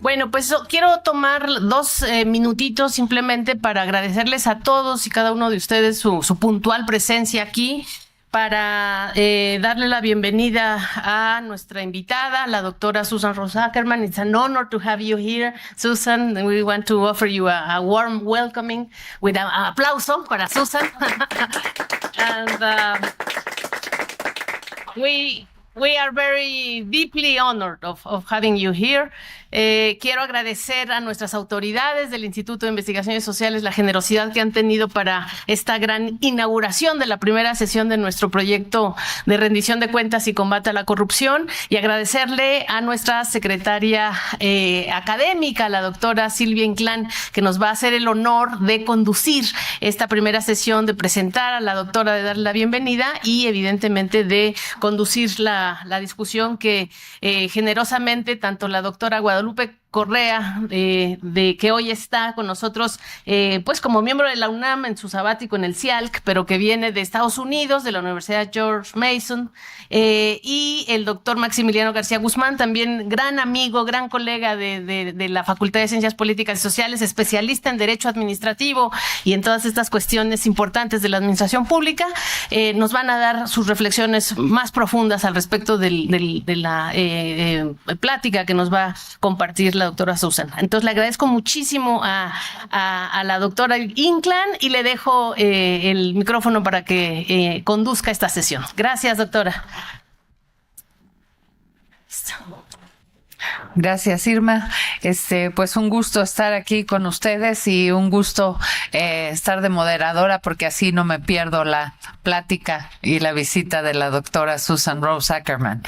Bueno, pues quiero tomar 2 minutitos simplemente para agradecerles a todos y cada uno de ustedes su puntual presencia aquí, para darle la bienvenida a nuestra invitada, la doctora Susan Rose-Ackerman. It's an honor to have you here, Susan. We want to offer you a warm welcoming with an aplauso para Susan. And we are very deeply honored of having you here. Quiero agradecer a nuestras autoridades del Instituto de Investigaciones Sociales la generosidad que han tenido para esta gran inauguración de la primera sesión de nuestro proyecto de rendición de cuentas y combate a la corrupción, y agradecerle a nuestra secretaria académica, la doctora Silvia Inclán, que nos va a hacer el honor de conducir esta primera sesión, de presentar a la doctora, de darle la bienvenida y evidentemente de conducir la discusión que generosamente tanto la doctora Guadalupe Correa, de que hoy está con nosotros, pues como miembro de la UNAM en su sabático en el CIALC, pero que viene de Estados Unidos, de la Universidad George Mason, y el doctor Maximiliano García Guzmán, también gran amigo, gran colega de la Facultad de Ciencias Políticas y Sociales, especialista en Derecho Administrativo y en todas estas cuestiones importantes de la administración pública. Nos van a dar sus reflexiones más profundas al respecto de la plática que nos va a compartir la doctora Susan. Entonces le agradezco muchísimo a la doctora Inclán y le dejo el micrófono para que conduzca esta sesión. Gracias, doctora. Gracias, Irma. Pues un gusto estar aquí con ustedes y un gusto estar de moderadora, porque así no me pierdo la plática y la visita de la doctora Susan Rose-Ackerman.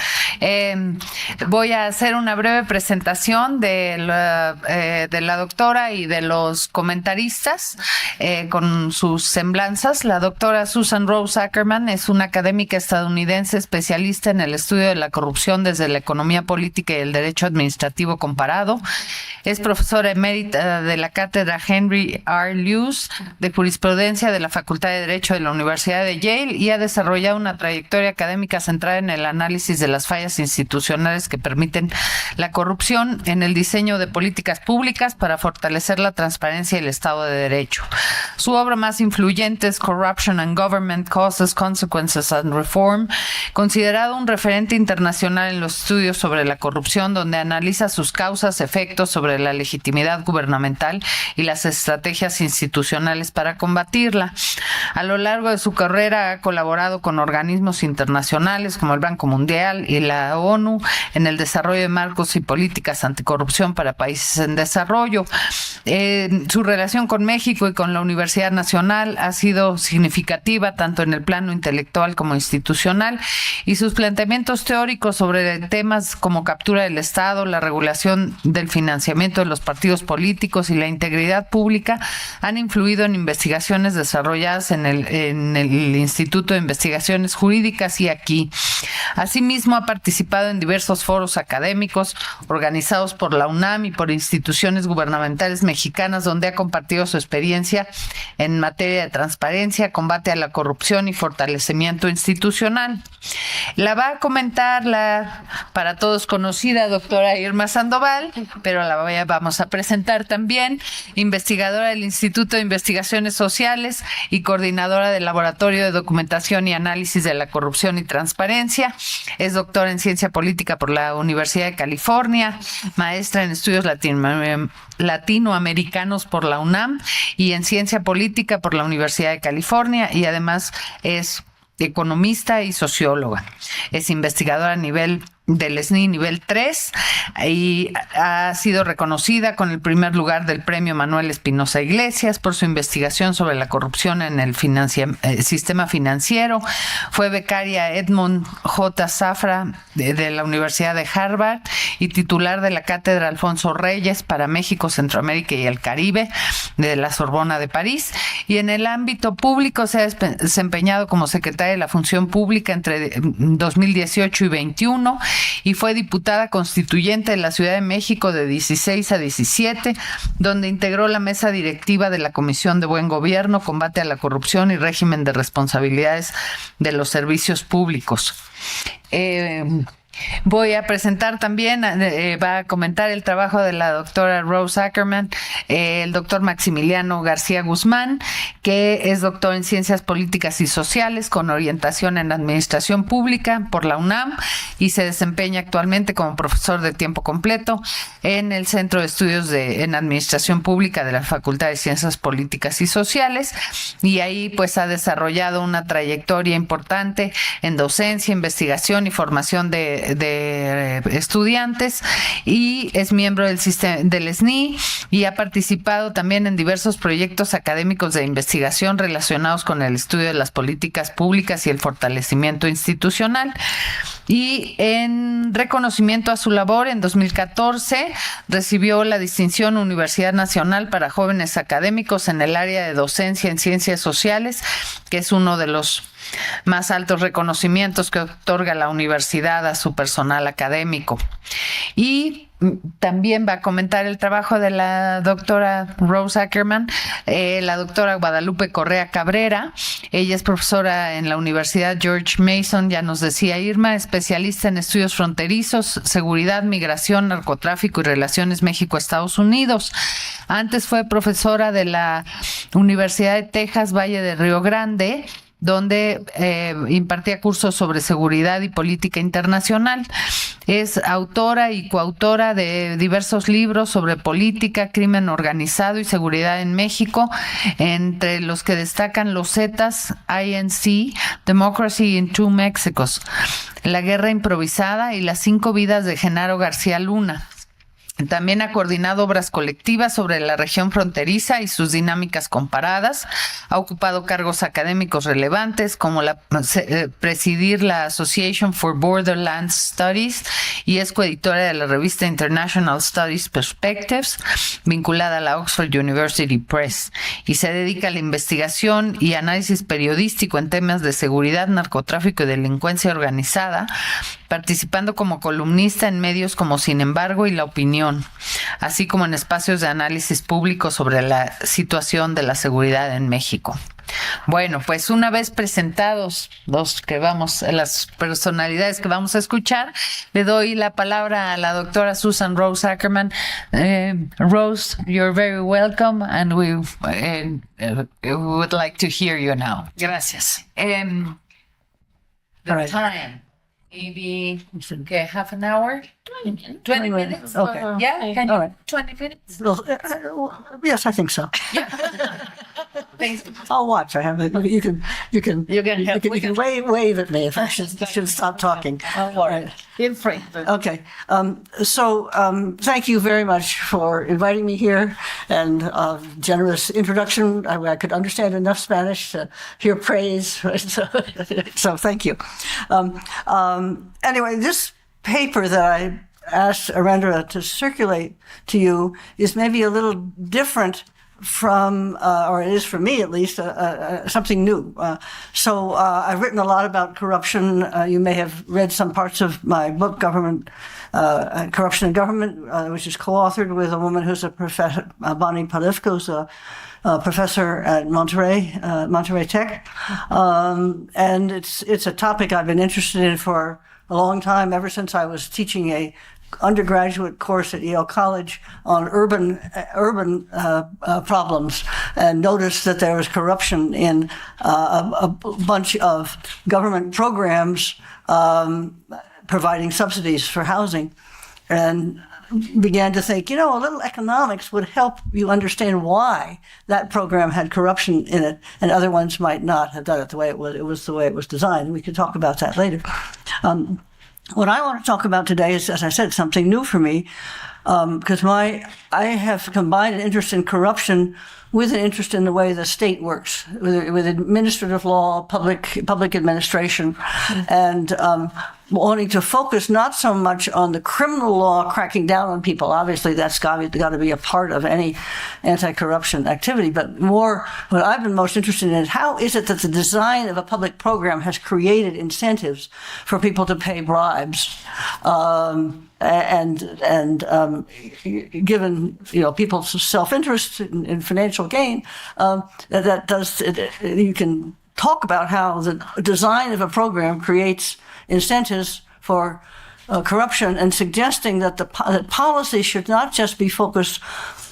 Voy a hacer una breve presentación de la doctora y de los comentaristas con sus semblanzas. La doctora Susan Rose-Ackerman es una académica estadounidense especialista en el estudio de la corrupción desde la economía política y el derecho administrativo comparado. Es profesora emérita de la cátedra Henry R. Luce de jurisprudencia de la Facultad de Derecho de la Universidad de Yale y ha desarrollado una trayectoria académica centrada en el análisis de las fallas institucionales que permiten la corrupción en el diseño de políticas públicas para fortalecer la transparencia y el Estado de Derecho. Su obra más influyente es Corruption and Government Causes, Consequences and Reform, considerado un referente internacional en los estudios sobre la corrupción, donde analiza sus causas, efectos sobre la legitimidad gubernamental y las estrategias institucionales para combatirla. A lo largo de su carrera ha colaborado con organismos internacionales como el Banco Mundial y la ONU en el desarrollo de marcos y políticas anticorrupción para países en desarrollo. Su relación con México y con la Universidad Nacional ha sido significativa tanto en el plano intelectual como institucional, y sus planteamientos teóricos sobre temas como captura del Estado, la regulación del financiamiento de los partidos políticos y la integridad pública han influido en investigaciones desarrolladas en el Instituto de Investigaciones Jurídicas y aquí. Asimismo, ha participado en diversos foros académicos organizados por la UNAM y por instituciones gubernamentales mexicanas, donde ha compartido su experiencia en materia de transparencia, combate a la corrupción y fortalecimiento institucional. La va a comentar la para todos conocida doctora Irma Sandoval, pero vamos a presentar también, investigadora del Instituto de Investigaciones Sociales y coordinadora del Laboratorio de Documentación y Análisis de la Corrupción y Transparencia. Es doctora en Ciencia Política por la Universidad de California, maestra en Estudios Latinoamericanos por la UNAM y en Ciencia Política por la Universidad de California, y además es economista y socióloga. Es investigadora a nivel del SNI nivel 3 y ha sido reconocida con el primer lugar del premio Manuel Espinosa Iglesias por su investigación sobre la corrupción en el sistema financiero. Fue becaria Edmond J. Zafra de la Universidad de Harvard y titular de la cátedra Alfonso Reyes para México, Centroamérica y el Caribe de la Sorbona de París, y en el ámbito público se ha desempeñado como secretaria de la Función Pública entre 2018 y 2021 y fue diputada constituyente de la Ciudad de México de 16 a 17, donde integró la mesa directiva de la Comisión de Buen Gobierno, Combate a la Corrupción y Régimen de Responsabilidades de los Servicios Públicos. Voy a presentar también, va a comentar el trabajo de la doctora Rose-Ackerman, el doctor Maximiliano García Guzmán, que es doctor en Ciencias Políticas y Sociales con orientación en Administración Pública por la UNAM y se desempeña actualmente como profesor de tiempo completo en el Centro de Estudios en Administración Pública de la Facultad de Ciencias Políticas y Sociales, y ahí pues ha desarrollado una trayectoria importante en docencia, investigación y formación de estudiantes, y es miembro del SNI y ha participado también en diversos proyectos académicos de investigación relacionados con el estudio de las políticas públicas y el fortalecimiento institucional. Y en reconocimiento a su labor, en 2014 recibió la distinción Universidad Nacional para Jóvenes Académicos en el área de docencia en ciencias sociales, que es uno de los más altos reconocimientos que otorga la universidad a su personal académico. Y también va a comentar el trabajo de la doctora Rose-Ackerman, la doctora Guadalupe Correa Cabrera. Ella es profesora en la Universidad George Mason, ya nos decía Irma, especialista en estudios fronterizos, seguridad, migración, narcotráfico y relaciones México-Estados Unidos. Antes fue profesora de la Universidad de Texas, Valle de Río Grande, donde impartía cursos sobre seguridad y política internacional. Es autora y coautora de diversos libros sobre política, crimen organizado y seguridad en México, entre los que destacan Los Zetas, INC, Democracy in Two Mexicos, La Guerra Improvisada y Las 5 vidas de Genaro García Luna. También ha coordinado obras colectivas sobre la región fronteriza y sus dinámicas comparadas. Ha ocupado cargos académicos relevantes como presidir la Association for Borderlands Studies y es coeditora de la revista International Studies Perspectives, vinculada a la Oxford University Press, y se dedica a la investigación y análisis periodístico en temas de seguridad, narcotráfico y delincuencia organizada, participando como columnista en medios como Sin embargo y La Opinión, así como en espacios de análisis público sobre la situación de la seguridad en México. Bueno, pues una vez presentados las personalidades que vamos a escuchar, le doy la palabra a la doctora Susan Rose-Ackerman. Rose, you're very welcome, and we would like to hear you now. Gracias. The time. Maybe half an hour? 20 minutes? Okay. Yeah? Can All you, right. 20 minutes? Yes, I think so. Thanks. I'll watch. I have. You can wave at me if I should stop talking. All right. Feel free. Okay. So thank you very much for inviting me here and generous introduction. I could understand enough Spanish to hear praise. So thank you. Anyway, this paper that I asked Eréndira to circulate to you is maybe a little different from, or it is for me at least, something new. So I've written a lot about corruption. You may have read some parts of my book, Corruption in Government, which is co-authored with a woman who's a professor, Bonnie Palifka, who's a professor at Monterey Tech. And it's a topic I've been interested in for a long time, ever since I was teaching a undergraduate course at Yale College on urban problems, and noticed that there was corruption in a bunch of government programs providing subsidies for housing, and began to think, a little economics would help you understand why that program had corruption in it and other ones might not have done it the way it was the way it was designed. We could talk about that later. What I want to talk about today is, as I said, something new for me, because I have combined an interest in corruption with an interest in the way the state works, with administrative law, public administration, and wanting to focus not so much on the criminal law cracking down on people. Obviously, that's got to be a part of any anti-corruption activity, but more what I've been most interested in is how is it that the design of a public program has created incentives for people to pay bribes, and given people's self-interest in financial gain, you can talk about how the design of a program creates incentives for corruption and suggesting that that policy should not just be focused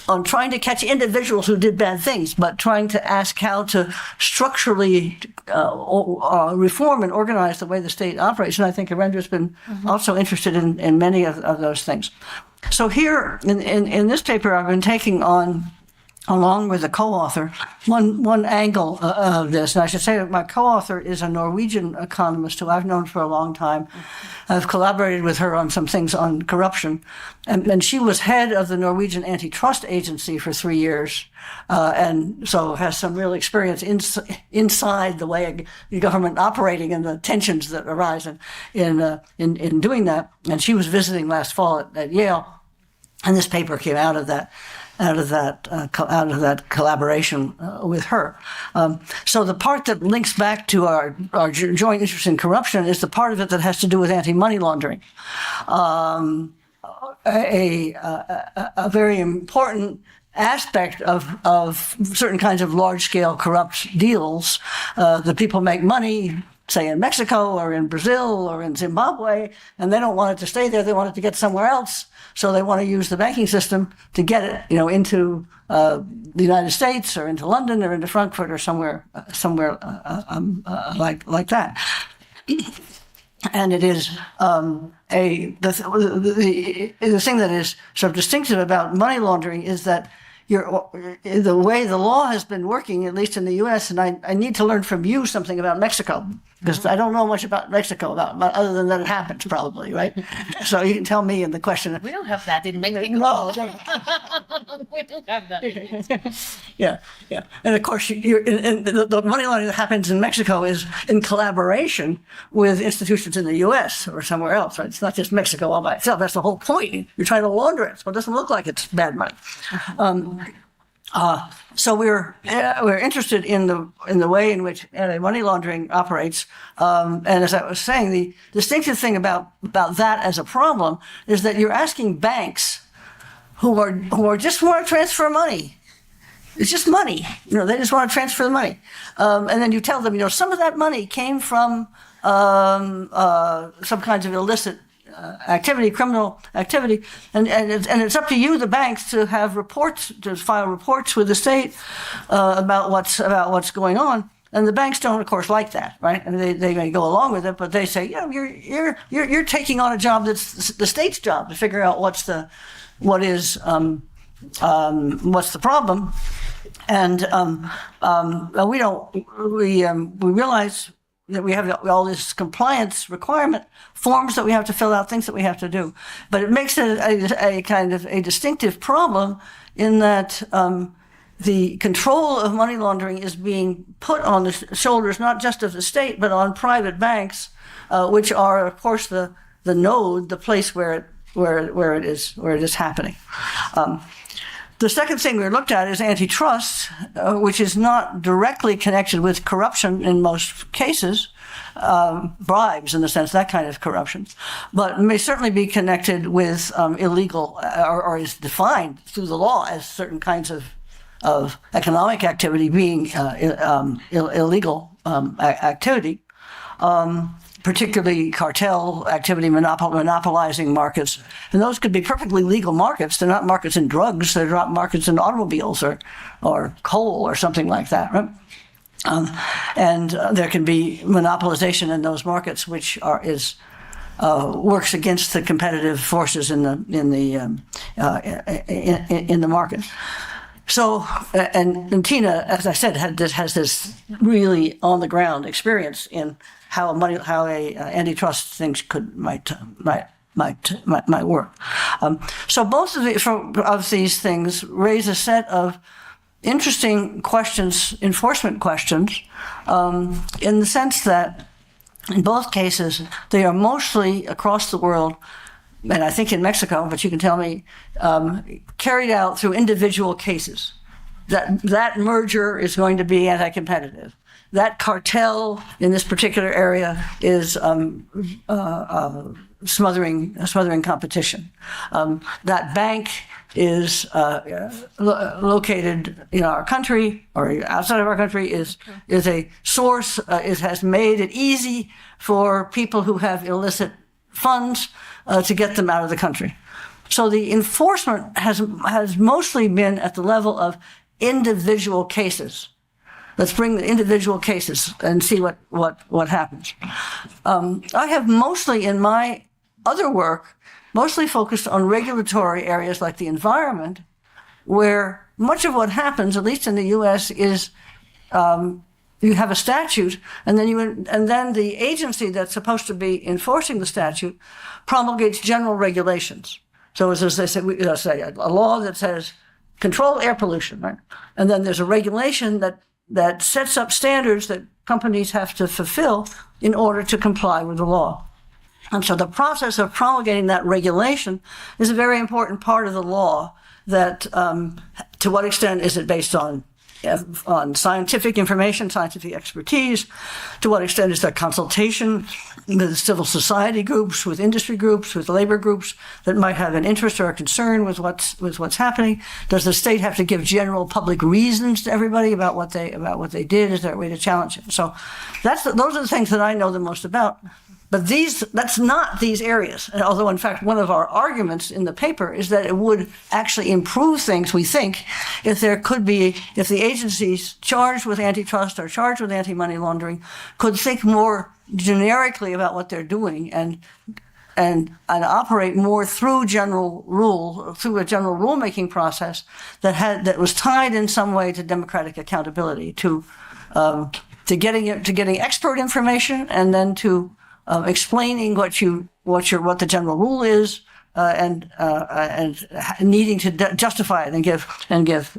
on trying to catch individuals who did bad things, but trying to ask how to structurally reform and organize the way the state operates. And I think Eréndira's been also interested in many of those things. So here in this paper, I've been taking on, along with a co-author, one angle of this. And I should say that my co-author is a Norwegian economist who I've known for a long time. I've collaborated with her on some things on corruption. And she was head of the Norwegian Antitrust Agency for 3 years. And so has some real experience inside the way a government operating and the tensions that arise in doing that. And she was visiting last fall at Yale. And this paper came out of that collaboration with her. So the part that links back to our joint interest in corruption is the part of it that has to do with anti-money laundering. A very important aspect of certain kinds of large-scale corrupt deals. The people make money, say in Mexico or in Brazil or in Zimbabwe, and they don't want it to stay there. They want it to get somewhere else. So they want to use the banking system to get it, into the United States or into London or into Frankfurt or somewhere like that. And it is the thing that is sort of distinctive about money laundering is that the way the law has been working, at least in the U.S., and I need to learn from you something about Mexico, because I don't know much about Mexico, other than that it happens, probably, right? So you can tell me in the question. We don't have that in Mexico. No. We don't have that. Yeah. And of course, the money laundering that happens in Mexico is in collaboration with institutions in the U.S. or somewhere else, right? It's not just Mexico all by itself. That's the whole point. You're trying to launder it, so it doesn't look like it's bad money. So we're interested in the way in which anti-money laundering operates. And as I was saying, the distinctive thing about that as a problem is that you're asking banks who are just want to transfer money. It's just money. They just want to transfer the money. And then you tell them, some of that money came from some kinds of illicit activity, criminal activity, and it's up to you, the banks, to have reports, to file reports with the state about what's going on. And the banks don't, of course, like that, right? And they may go along with it, but they say, you're taking on a job that's the state's job to figure out what's the problem, and we realize that we have all this compliance requirement forms that we have to fill out, things that we have to do. But it makes it a kind of a distinctive problem in that the control of money laundering is being put on the shoulders not just of the state, but on private banks, which are, of course, the node, the place where it is happening. The second thing we looked at is antitrust, which is not directly connected with corruption in most cases, bribes in the sense, that kind of corruption, but may certainly be connected with illegal, or is defined through the law as certain kinds of economic activity being illegal activity. Particularly cartel activity, monopolizing markets. And those could be perfectly legal markets. They're not markets in drugs. They're not markets in automobiles or coal or something like that, right? And there can be monopolization in those markets, which works against the competitive forces in the market. So, and Tina, as I said, has this really on the ground experience in how antitrust things might work. So both of these things raise a set of interesting questions, enforcement questions, in the sense that in both cases they are mostly across the world, and I think in Mexico, but you can tell me, carried out through individual cases. That merger is going to be anti-competitive. That cartel in this particular area is smothering competition. That bank is located in our country or outside of our country is a source. It has made it easy for people who have illicit funds to get them out of the country. So the enforcement has mostly been at the level of individual cases. Let's bring the individual cases and see what happens. I have mostly in my other work mostly focused on regulatory areas like the environment, where much of what happens, at least in the U.S., is you have a statute, and then the agency that's supposed to be enforcing the statute promulgates general regulations. So as they say, a law that says control air pollution, right? And then there's a regulation that sets up standards that companies have to fulfill in order to comply with the law. And so the process of promulgating that regulation is a very important part of the law. That to what extent is it based on scientific information, scientific expertise? To what extent is there consultation with civil society groups, with industry groups, with labor groups that might have an interest or a concern with what's happening? Does the state have to give general public reasons to everybody about what they did? Is there a way to challenge it? So those are the things that I know the most about. But that's not these areas. Although, in fact, one of our arguments in the paper is that it would actually improve things, we think, if the agencies charged with antitrust or charged with anti-money laundering could think more generically about what they're doing and operate more through a general rulemaking process that was tied in some way to democratic accountability, to getting expert information, and then to explaining what the general rule is, and needing to justify it and give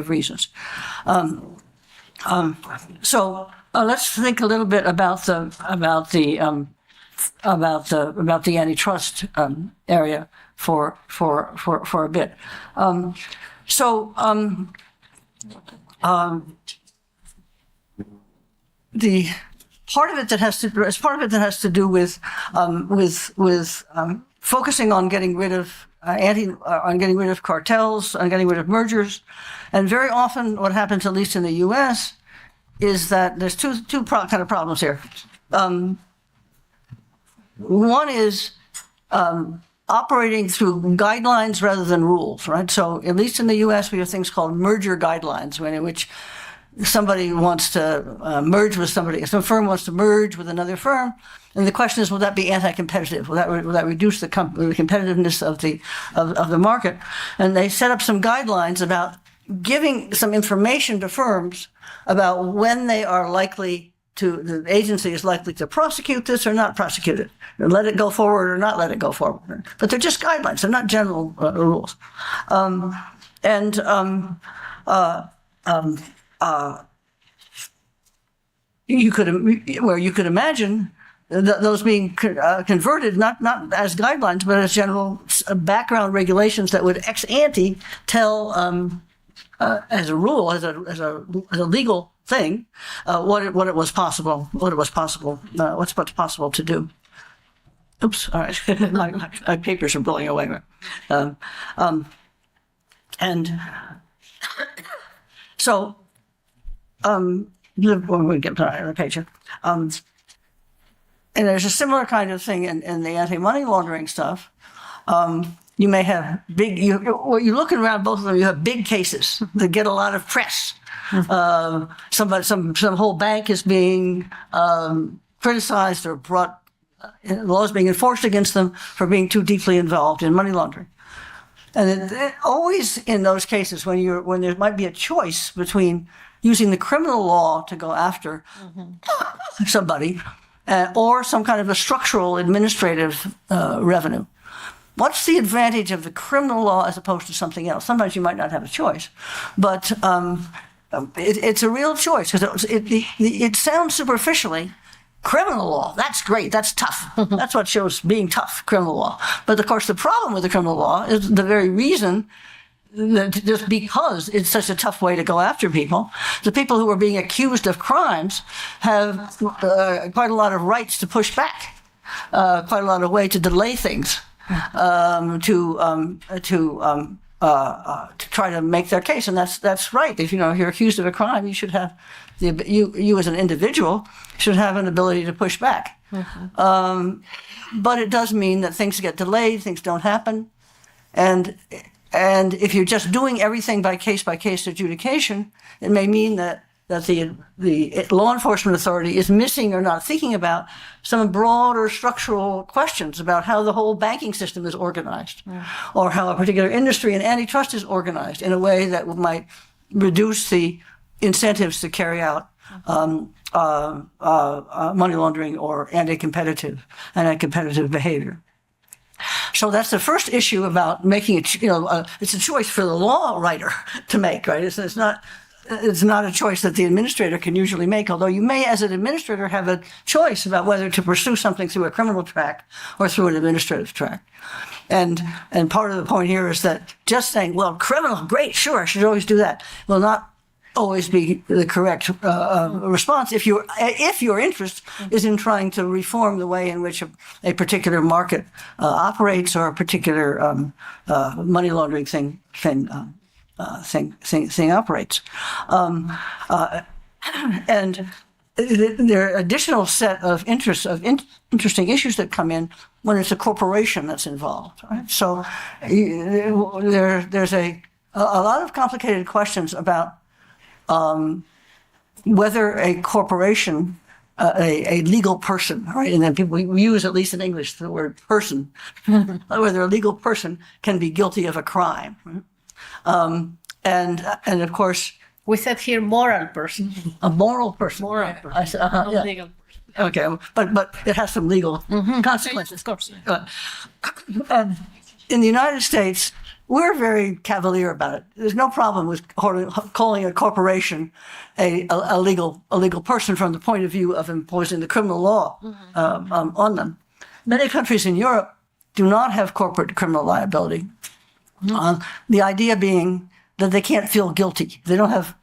reasons. So let's think a little bit about the antitrust area for a bit. The part of it that has to do with focusing on getting rid of cartels, on getting rid of mergers, and very often what happens, at least in the U.S., is that there's two kind of problems here. One is operating through guidelines rather than rules, right? So at least in the U.S., we have things called merger guidelines, in which somebody wants to merge with somebody. Some firm wants to merge with another firm, and the question is, will that be anti-competitive? Will that reduce the competitiveness of the market? And they set up some guidelines about giving some information to firms about when they are the agency is likely to prosecute this or not prosecute it, or let it go forward or not let it go forward. But they're just guidelines; they're not general rules. You could imagine those being converted not as guidelines, but as general background regulations that would ex ante tell, as a rule, as a legal thing, what's possible to do. Oops, all right, my papers are blowing away. So. We get to the page here. And there's a similar kind of thing in the anti-money laundering stuff. You may have you're looking around both of them, you have big cases that get a lot of press. Some whole bank is being criticized or brought laws being enforced against them for being too deeply involved in money laundering. And always in those cases when there might be a choice between using the criminal law to go after somebody, or some kind of a structural administrative revenue. What's the advantage of the criminal law as opposed to something else? Sometimes you might not have a choice, but it's a real choice, because it sounds superficially, criminal law, that's great, that's tough. That's what shows being tough, criminal law. But of course the problem with the criminal law is the very reason that just because it's such a tough way to go after people, the people who are being accused of crimes have quite a lot of rights to push back, quite a lot of way to delay things, to to try to make their case, and that's right. If you're accused of a crime, you should have you as an individual should have an ability to push back. But it does mean that things get delayed, things don't happen, and if you're just doing everything by case adjudication, it may mean that the law enforcement authority is missing or not thinking about some broader structural questions about how the whole banking system is organized, or how a particular industry and antitrust is organized in a way that might reduce the incentives to carry out money laundering or anti-competitive behavior. So that's the first issue about making it. It's a choice for the law writer to make, right? It's not a choice that the administrator can usually make, although you may, as an administrator, have a choice about whether to pursue something through a criminal track or through an administrative track. And part of the point here is that just saying, well, criminal, great, sure, I should always do that, will not always be the correct response if your interest is in trying to reform the way in which a particular market operates, or a particular money laundering thing operates. And there are additional set of interesting issues that come in when it's a corporation that's involved. Right? So there's a lot of complicated questions about whether a corporation, a legal person, right? And then people use, at least in English, the word person, whether a legal person can be guilty of a crime. Right? And of course, we said here moral person. A moral person. Moral person. I said, yeah. Legal person. Okay, but it has some legal consequences. Of course. And in the United States, we're very cavalier about it. There's no problem with calling a corporation a legal person from the point of view of imposing the criminal law on them. Many countries in Europe do not have corporate criminal liability. The idea being that they can't feel guilty. They don't have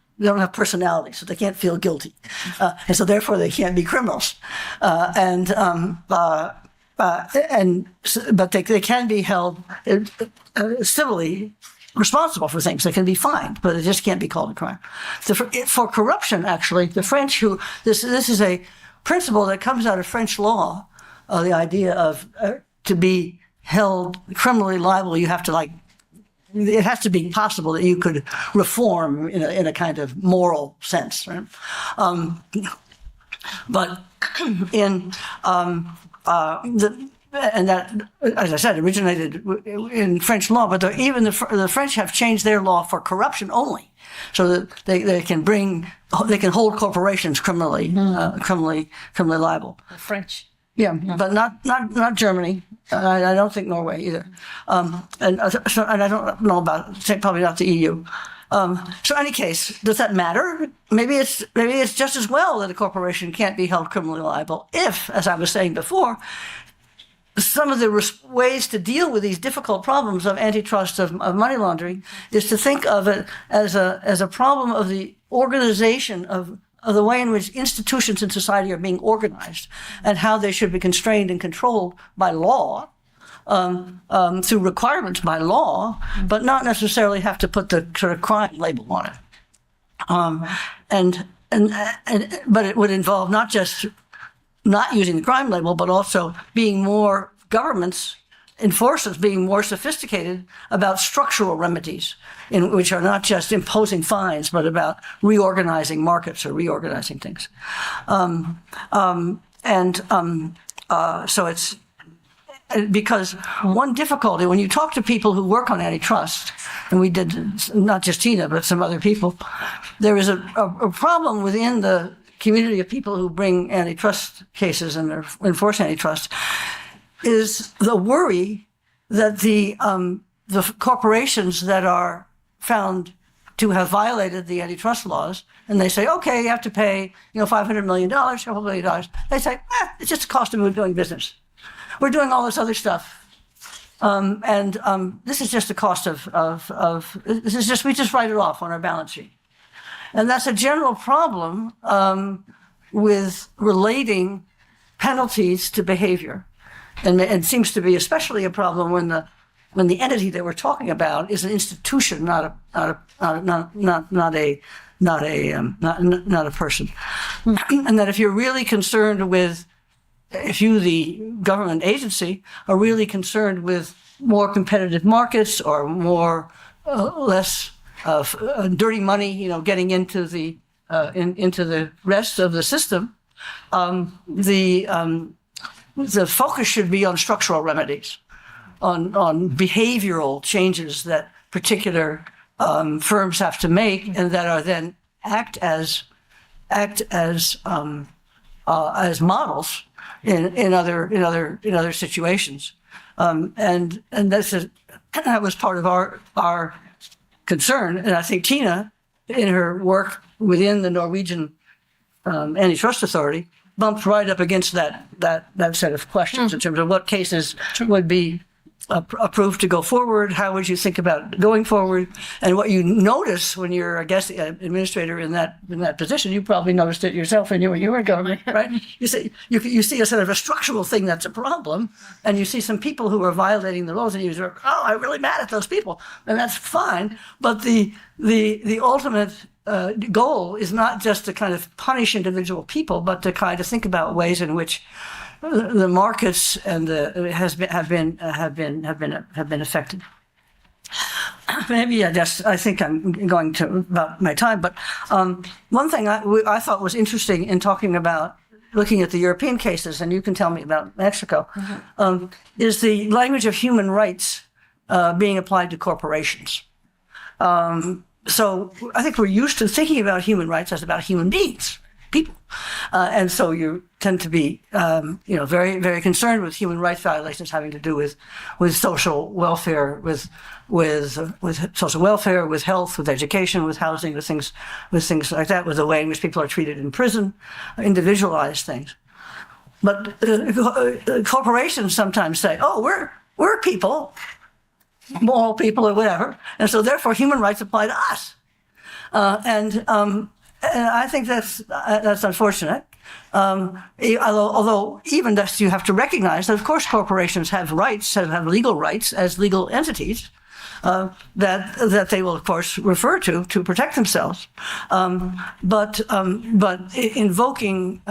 personality, so they can't feel guilty, and so therefore they can't be criminals. But they can be held civilly responsible for things. They can be fined, but it just can't be called a crime. For corruption, actually, the French, this is a principle that comes out of French law, the idea of to be held criminally liable, you have to it has to be possible that you could reform in a kind of moral sense. Right? But and that, as I said, originated in French law. But even the French have changed their law for corruption only, so that they can hold corporations criminally liable. The French. Yeah, but not Germany. I don't think Norway either. And I don't know about, probably not the EU. So in any case, does that matter? Maybe it's just as well that a corporation can't be held criminally liable if, as I was saying before, some of the ways to deal with these difficult problems of antitrust, of money laundering, is to think of it as a problem of the organization of the way in which institutions in society are being organized, and how they should be constrained and controlled by law, through requirements by law, but not necessarily have to put the sort of crime label on it. But it would involve not just not using the crime label, but also enforcers being more sophisticated about structural remedies, which are not just imposing fines, but about reorganizing markets or reorganizing things. So it's because one difficulty when you talk to people who work on antitrust, and we did, not just Tina, but some other people, there is a problem within the community of people who bring antitrust cases and enforce antitrust, is the worry that the corporations that are found to have violated the antitrust laws, and they say, okay, you have to pay, $500 million, $2 million. They say, it's just the cost of doing business. We're doing all this other stuff. This is just the cost we just write it off on our balance sheet. And that's a general problem with relating penalties to behavior. And it seems to be especially a problem when when the entity that we're talking about is an institution, not a person. And that if you're really concerned with, if you, the government agency, are really concerned with more competitive markets or more less dirty money, getting into the rest of the system, the focus should be on structural remedies, on behavioral changes that particular firms have to make, and that are then act as models in other situations. And that was part of our concern. And I think Tina, in her work within the Norwegian Antitrust Authority, bumped right up against that set of questions in terms of what cases would be approved to go forward, how would you think about going forward, and what you notice when you're, I guess, administrator in that position. You probably noticed it yourself when you were in government, right? You see a sort of a structural thing that's a problem, and you see some people who are violating the laws, and you say, "Oh, I'm really mad at those people," and that's fine. But the ultimate goal is not just to kind of punish individual people, but to kind of think about ways in which the markets and have been affected. Maybe I think I'm going to about my time, but one thing I thought was interesting in looking at the European cases, and you can tell me about Mexico, is the language of human rights being applied to corporations. So I think we're used to thinking about human rights as about human beings, people. And so you tend to be, very, very concerned with human rights violations having to do with social welfare, with social welfare, with health, with education, with housing, with things like that, with the way in which people are treated in prison, individualized things. But corporations sometimes say, "Oh, we're people, moral people, or whatever, and so therefore human rights apply to us." And I think that's unfortunate. Although even thus you have to recognize that, of course, corporations have rights, have legal rights as legal entities that they will, of course, refer to protect themselves. But invoking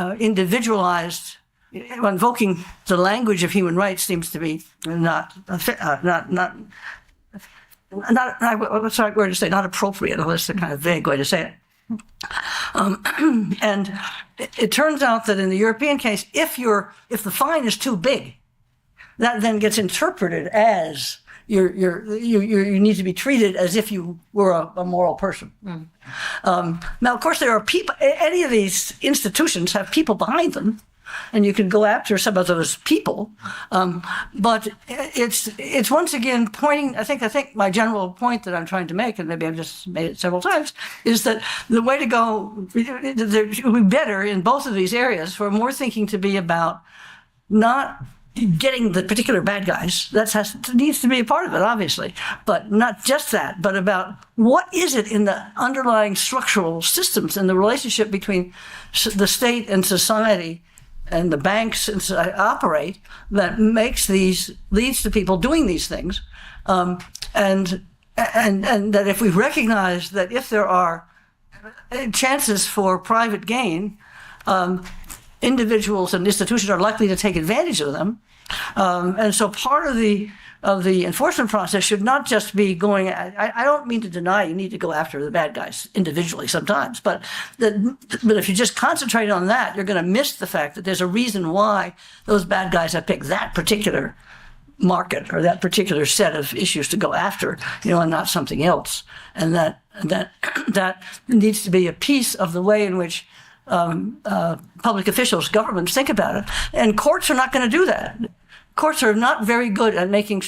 invoking the language of human rights seems to be not what's the right word to say? Not appropriate. That's the kind of vague way to say it. And it turns out that in the European case, if the fine is too big, that then gets interpreted as you need to be treated as if you were a moral person. Now, of course, there are people. Any of these institutions have people behind them, and you can go after some of those people. But it's once again pointing. I think my general point that I'm trying to make, and maybe I've just made it several times, is that the way to go, it would be better in both of these areas for more thinking to be about not getting the particular bad guys. That needs to be a part of it, obviously, but not just that, but about what is it in the underlying structural systems and the relationship between the state and society and the banks operate that leads to people doing these things, and that if we recognize that if there are chances for private gain, individuals and institutions are likely to take advantage of them, and so part of the enforcement process should not just be going. I don't mean to deny you need to go after the bad guys individually sometimes, but if you just concentrate on that, you're going to miss the fact that there's a reason why those bad guys have picked that particular market or that particular set of issues to go after, and not something else, and that needs to be a piece of the way in which public officials, governments think about it, and courts are not going to do that. Courts are not very good at making.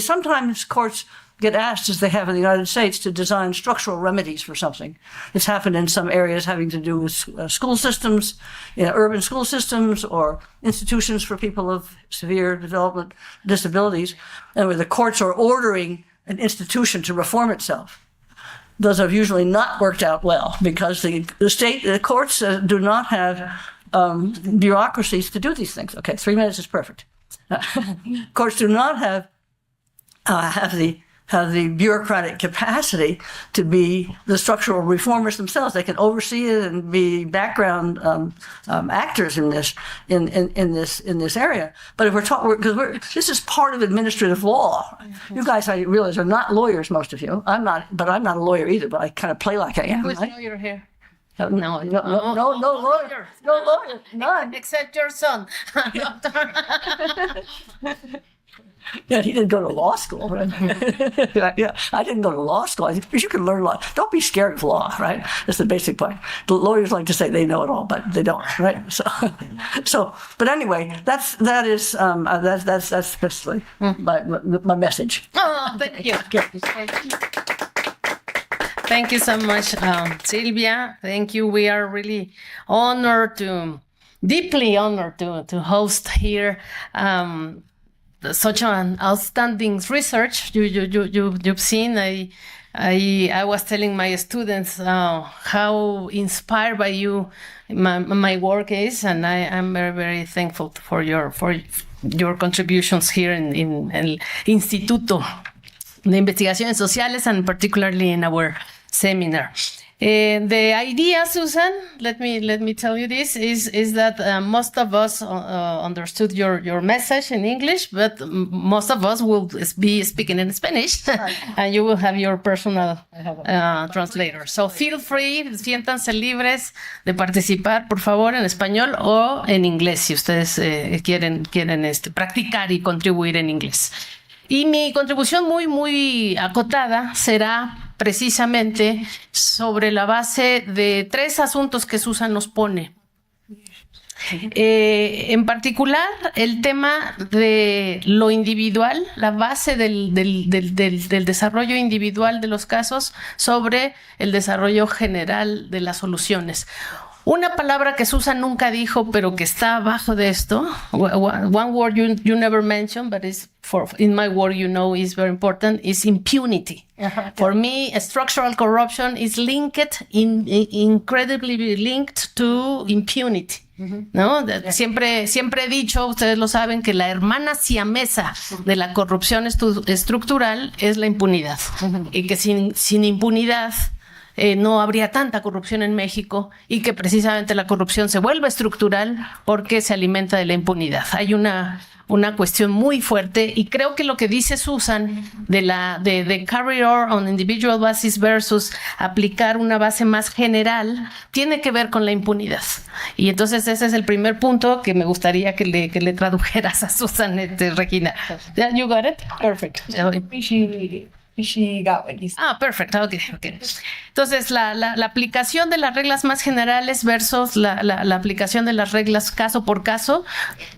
Sometimes courts get asked, as they have in the United States, to design structural remedies for something. It's happened in some areas having to do with school systems, urban school systems, or institutions for people of severe development disabilities, and where the courts are ordering an institution to reform itself. Those have usually not worked out well because the courts do not have bureaucracies to do these things. Okay, 3 minutes is perfect. Courts do not have have the bureaucratic capacity to be the structural reformers themselves. They can oversee it and be background actors in this area. But if we're talking, because this is part of administrative law. You guys, I realize, are not lawyers, most of you. I'm not a lawyer either. But I kind of play like I am. Who's right? lawyer here? No lawyer, none. Except your son. Yeah, he didn't go to law school, right? Yeah, I didn't go to law school. I think you can learn law. Don't be scared of law, right? That's the basic point. The lawyers like to say they know it all, but they don't, right? But anyway, that's basically my message. Oh, thank you. Thank you so much, Silvia. Thank you. We are really deeply honored to host here such an outstanding research you've seen. I was telling my students how inspired by you my work is, and I am very, very thankful for your contributions here in El Instituto de Investigaciones Sociales, and particularly in our seminar. The idea, Susan, let me tell you this, is that most of us understood your message in English, but most of us will be speaking in Spanish, and you will have your personal translator. So feel free, siéntanse libres de participar, por favor, en español o en inglés, si ustedes quieren practicar y contribuir en inglés. Y mi contribución muy acotada será precisamente sobre la base de 3 asuntos que Susan nos pone. En particular, el tema de lo individual, la base del desarrollo individual de los casos sobre el desarrollo general de las soluciones. Una palabra que Susan nunca dijo, pero que está abajo de esto, one word you never mentioned, but in my word is very important, is impunity. For me, structural corruption is incredibly linked to impunity. ¿No? Siempre he dicho, ustedes lo saben, que la hermana siamesa de la corrupción estructural es la impunidad. Y que sin impunidad no habría tanta corrupción en México, y que precisamente la corrupción se vuelve estructural porque se alimenta de la impunidad. Hay una cuestión muy fuerte, y creo que lo que dice Susan de carry on individual basis versus aplicar una base más general tiene que ver con la impunidad. Y entonces ese es el primer punto que me gustaría que le tradujeras a Susan, Regina. Yeah, you got it? Perfect. She got what you said. Perfecto. Okay. Entonces, la aplicación de las reglas más generales versus la aplicación de las reglas caso por caso,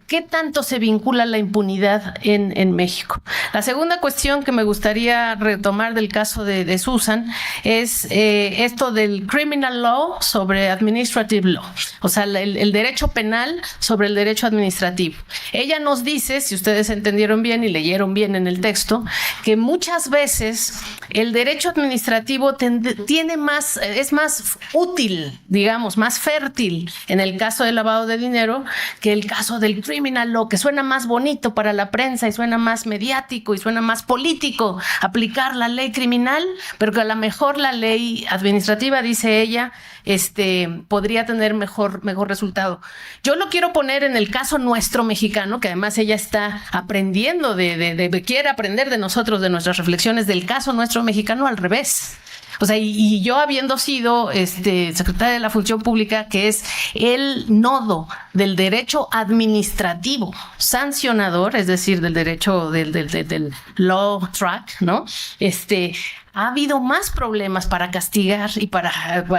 ¿qué tanto se vincula la impunidad en México? La segunda cuestión que me gustaría retomar del caso de Susan es esto del criminal law sobre administrative law, o sea, el derecho penal sobre el derecho administrativo. Ella nos dice, si ustedes entendieron bien y leyeron bien en el texto, que muchas veces el derecho administrativo es más útil, digamos, más fértil en el caso del lavado de dinero que el caso del criminal law, que suena más bonito para la prensa y suena más mediático y suena más político aplicar la ley criminal, pero que a lo mejor la ley administrativa, dice ella, podría tener mejor resultado. Yo lo quiero poner en el caso nuestro mexicano, que además ella está aprendiendo quiere aprender de nosotros, de nuestras reflexiones del caso nuestro mexicano al revés. O sea, y yo habiendo sido secretaria de la Función Pública, que es el nodo del derecho administrativo sancionador, es decir, del derecho del law track, ¿no? Ha habido más problemas para castigar y para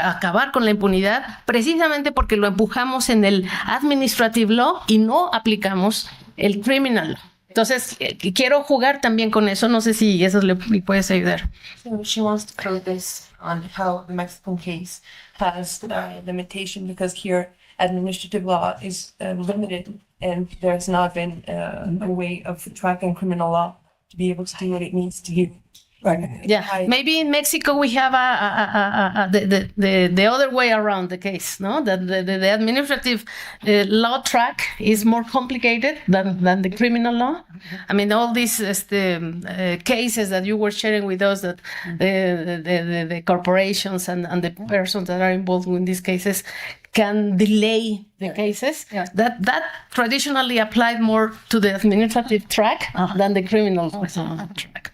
acabar con la impunidad, precisamente porque lo empujamos en el administrative law y no aplicamos el criminal law. Entonces, quiero jugar también con eso. No sé si eso le puedes ayudar. So she wants to focus on how the Mexican case has limitation, because here administrative law is limited, and there's not been a way of tracking criminal law to be able to do what it needs to do. Right. Yeah, maybe in Mexico we have the other way around the case, no? That the administrative law track is more complicated than the criminal law. I mean, all these cases that you were sharing with us, that the corporations and the persons that are involved in these cases can delay the cases. Yeah. That traditionally applied more to the administrative track than the criminal track.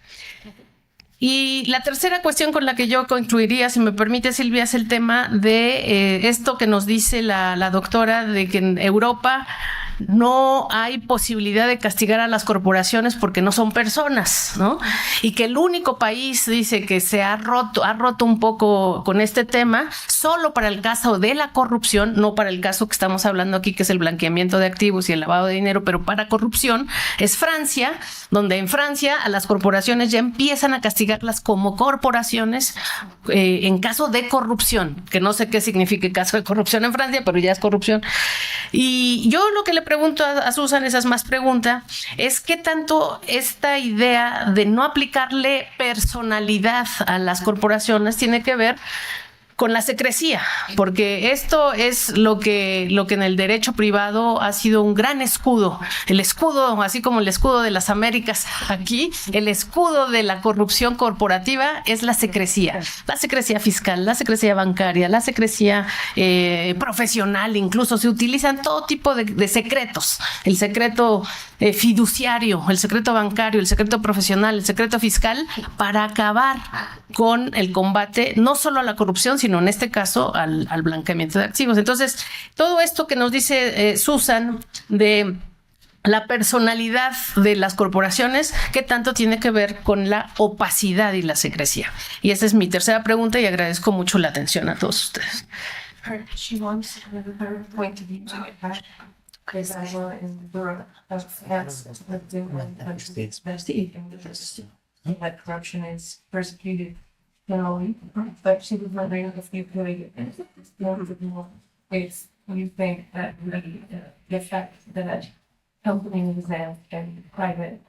Y la tercera cuestión con la que yo concluiría, si me permite, Silvia, es el tema de esto que nos dice la doctora, de que en Europa no hay posibilidad de castigar a las corporaciones porque no son personas, ¿no? Y que el único país, dice, que se ha roto un poco con este tema, solo para el caso de la corrupción, no para el caso que estamos hablando aquí, que es el blanqueamiento de activos y el lavado de dinero, pero para corrupción, es Francia, donde en Francia a las corporaciones ya empiezan a castigarlas como corporaciones en caso de corrupción, que no sé qué significa caso de corrupción en Francia, pero ya es corrupción. Y yo lo que le pregunto a Susan, esa es más pregunta, es qué tanto esta idea de no aplicarle personalidad a las corporaciones tiene que ver con la secrecía, porque esto es lo que en el derecho privado ha sido un gran escudo. El escudo, así como el escudo de las Américas aquí, el escudo de la corrupción corporativa es la secrecía fiscal, la secrecía bancaria, la secrecía profesional, incluso se utilizan todo tipo de secretos, el secreto fiduciario, el secreto bancario, el secreto profesional, el secreto fiscal, para acabar con el combate no solo a la corrupción, sino en este caso al blanqueamiento de activos. Entonces, todo esto que nos dice Susan de la personalidad de las corporaciones, ¿qué tanto tiene que ver con la opacidad y la secrecía? Y esa es mi tercera pregunta y agradezco mucho la atención a todos ustedes. She wants her point of view to it, because I know in Europe, France, that corruption is persecuted generally, but she was wondering if you could more if you think that the effect that companies and private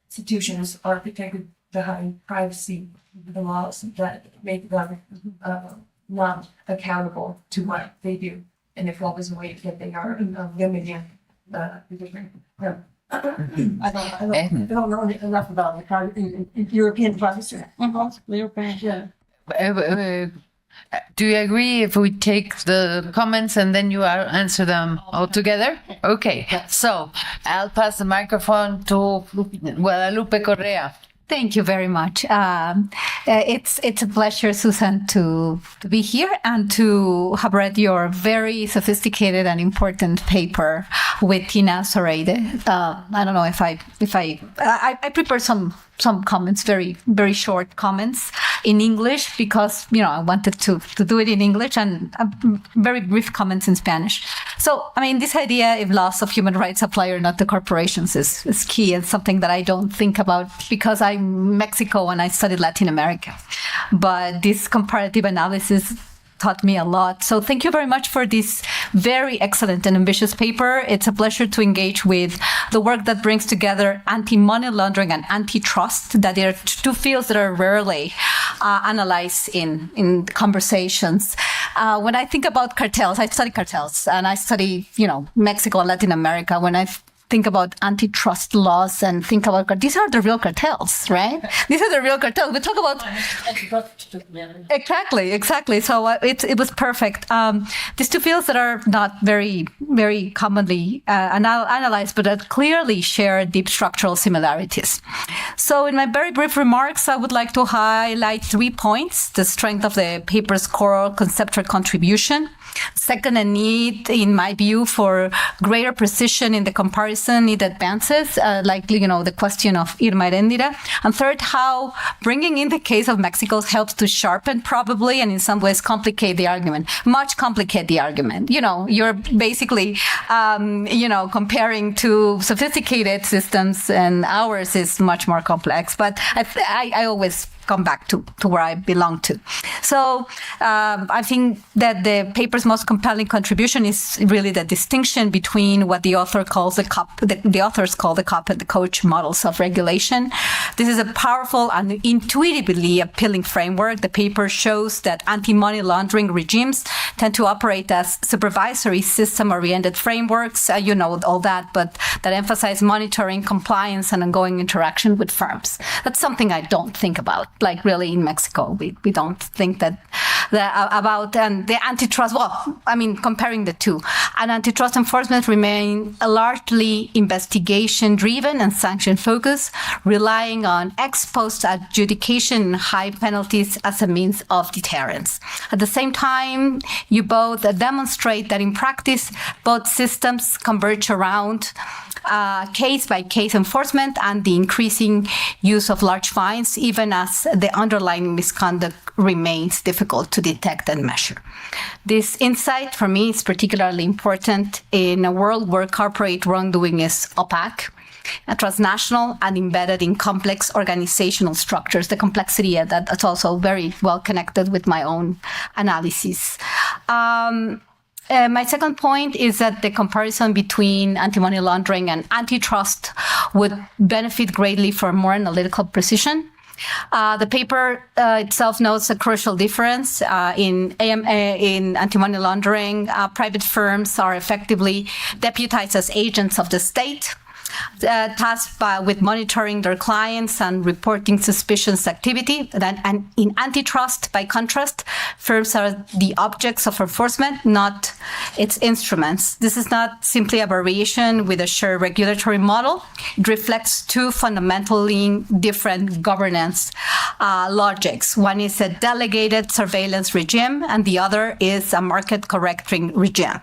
institutions are protected behind privacy, the laws that make them not accountable to what they do, and if that was a way that they are limiting the different. I don't know enough about the European privacy. European, yeah. Do you agree if we take the comments and then you answer them all together? Okay, so I'll pass the microphone to Guadalupe Correa. Thank you very much. It's a pleasure, Susan, to be here and to have read your very sophisticated and important paper with Tina Zoraide. I don't know if I prepared some comments, very, very short comments in English because, I wanted to do it in English, and very brief comments in Spanish. So, this idea if laws of human rights apply or not to corporations is key, and something that I don't think about because I'm Mexico and I studied Latin America. But this comparative analysis taught me a lot. So thank you very much for this very excellent and ambitious paper. It's a pleasure to engage with the work that brings together anti-money laundering and antitrust, that are two fields that are rarely analyzed in conversations. When I think about cartels, I study cartels and I study, Mexico and Latin America. When I think about antitrust laws and think about these are the real cartels, right? These are the real cartels. We talk about exactly. So it was perfect. These two fields that are not very, very commonly analyzed, but that clearly share deep structural similarities. So in my very brief remarks, I would like to highlight 3 points: the strength of the paper's core conceptual contribution. Second, a need, in my view, for greater precision in the comparison it advances, the question of Irma Eréndira. And third, how bringing in the case of Mexico helps to sharpen, probably, and in some ways complicate the argument, much complicate the argument. You're basically, comparing two sophisticated systems, and ours is much more complex. But I always come back to where I belong to. So I think that the paper's most compelling contribution is really the distinction between what the author calls the authors call the cop and the coach models of regulation. This is a powerful and intuitively appealing framework. The paper shows that anti-money laundering regimes tend to operate as supervisory system-oriented frameworks, you know all that, but that emphasize monitoring, compliance, and ongoing interaction with firms. That's something I don't think about. Like really in Mexico, we don't think that about the antitrust. Well, I mean, comparing the two, and antitrust enforcement remain largely investigation-driven and sanction-focused, relying on ex-post adjudication and high penalties as a means of deterrence. At the same time, you both demonstrate that in practice, both systems converge around case-by-case enforcement and the increasing use of large fines, even as the underlying misconduct remains difficult to detect and measure. This insight, for me, is particularly important in a world where corporate wrongdoing is opaque, transnational, and embedded in complex organizational structures. The complexity that's also very well connected with my own analysis. My second point is that the comparison between anti-money laundering and antitrust would benefit greatly from more analytical precision. The paper itself notes a crucial difference in anti-money laundering. Private firms are effectively deputized as agents of the state, tasked with monitoring their clients and reporting suspicious activity. And in antitrust, by contrast, firms are the objects of enforcement, not its instruments. This is not simply a variation with a shared regulatory model. It reflects two fundamentally different governance logics. One is a delegated surveillance regime, and the other is a market-correcting regime.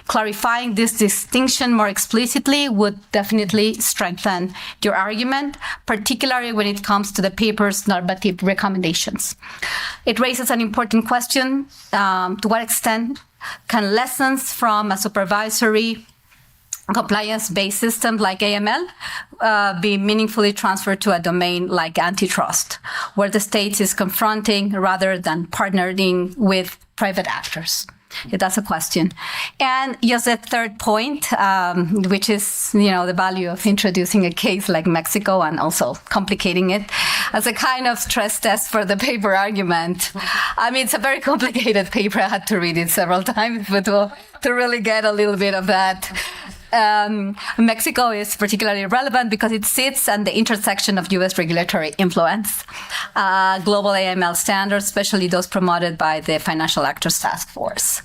Clarifying this distinction more explicitly would definitely strengthen your argument, particularly when it comes to the paper's normative recommendations. It raises an important question. To what extent can lessons from a supervisory compliance-based system like AML be meaningfully transferred to a domain like antitrust, where the state is confronting rather than partnering with private actors? That's a question. And just a third point, which is, the value of introducing a case like Mexico and also complicating it as a kind of stress test for the paper argument. I mean, it's a very complicated paper. I had to read it several times, but to really get a little bit of that. Mexico is particularly relevant because it sits at the intersection of U.S. regulatory influence, global AML standards, especially those promoted by the Financial Actors Task Force,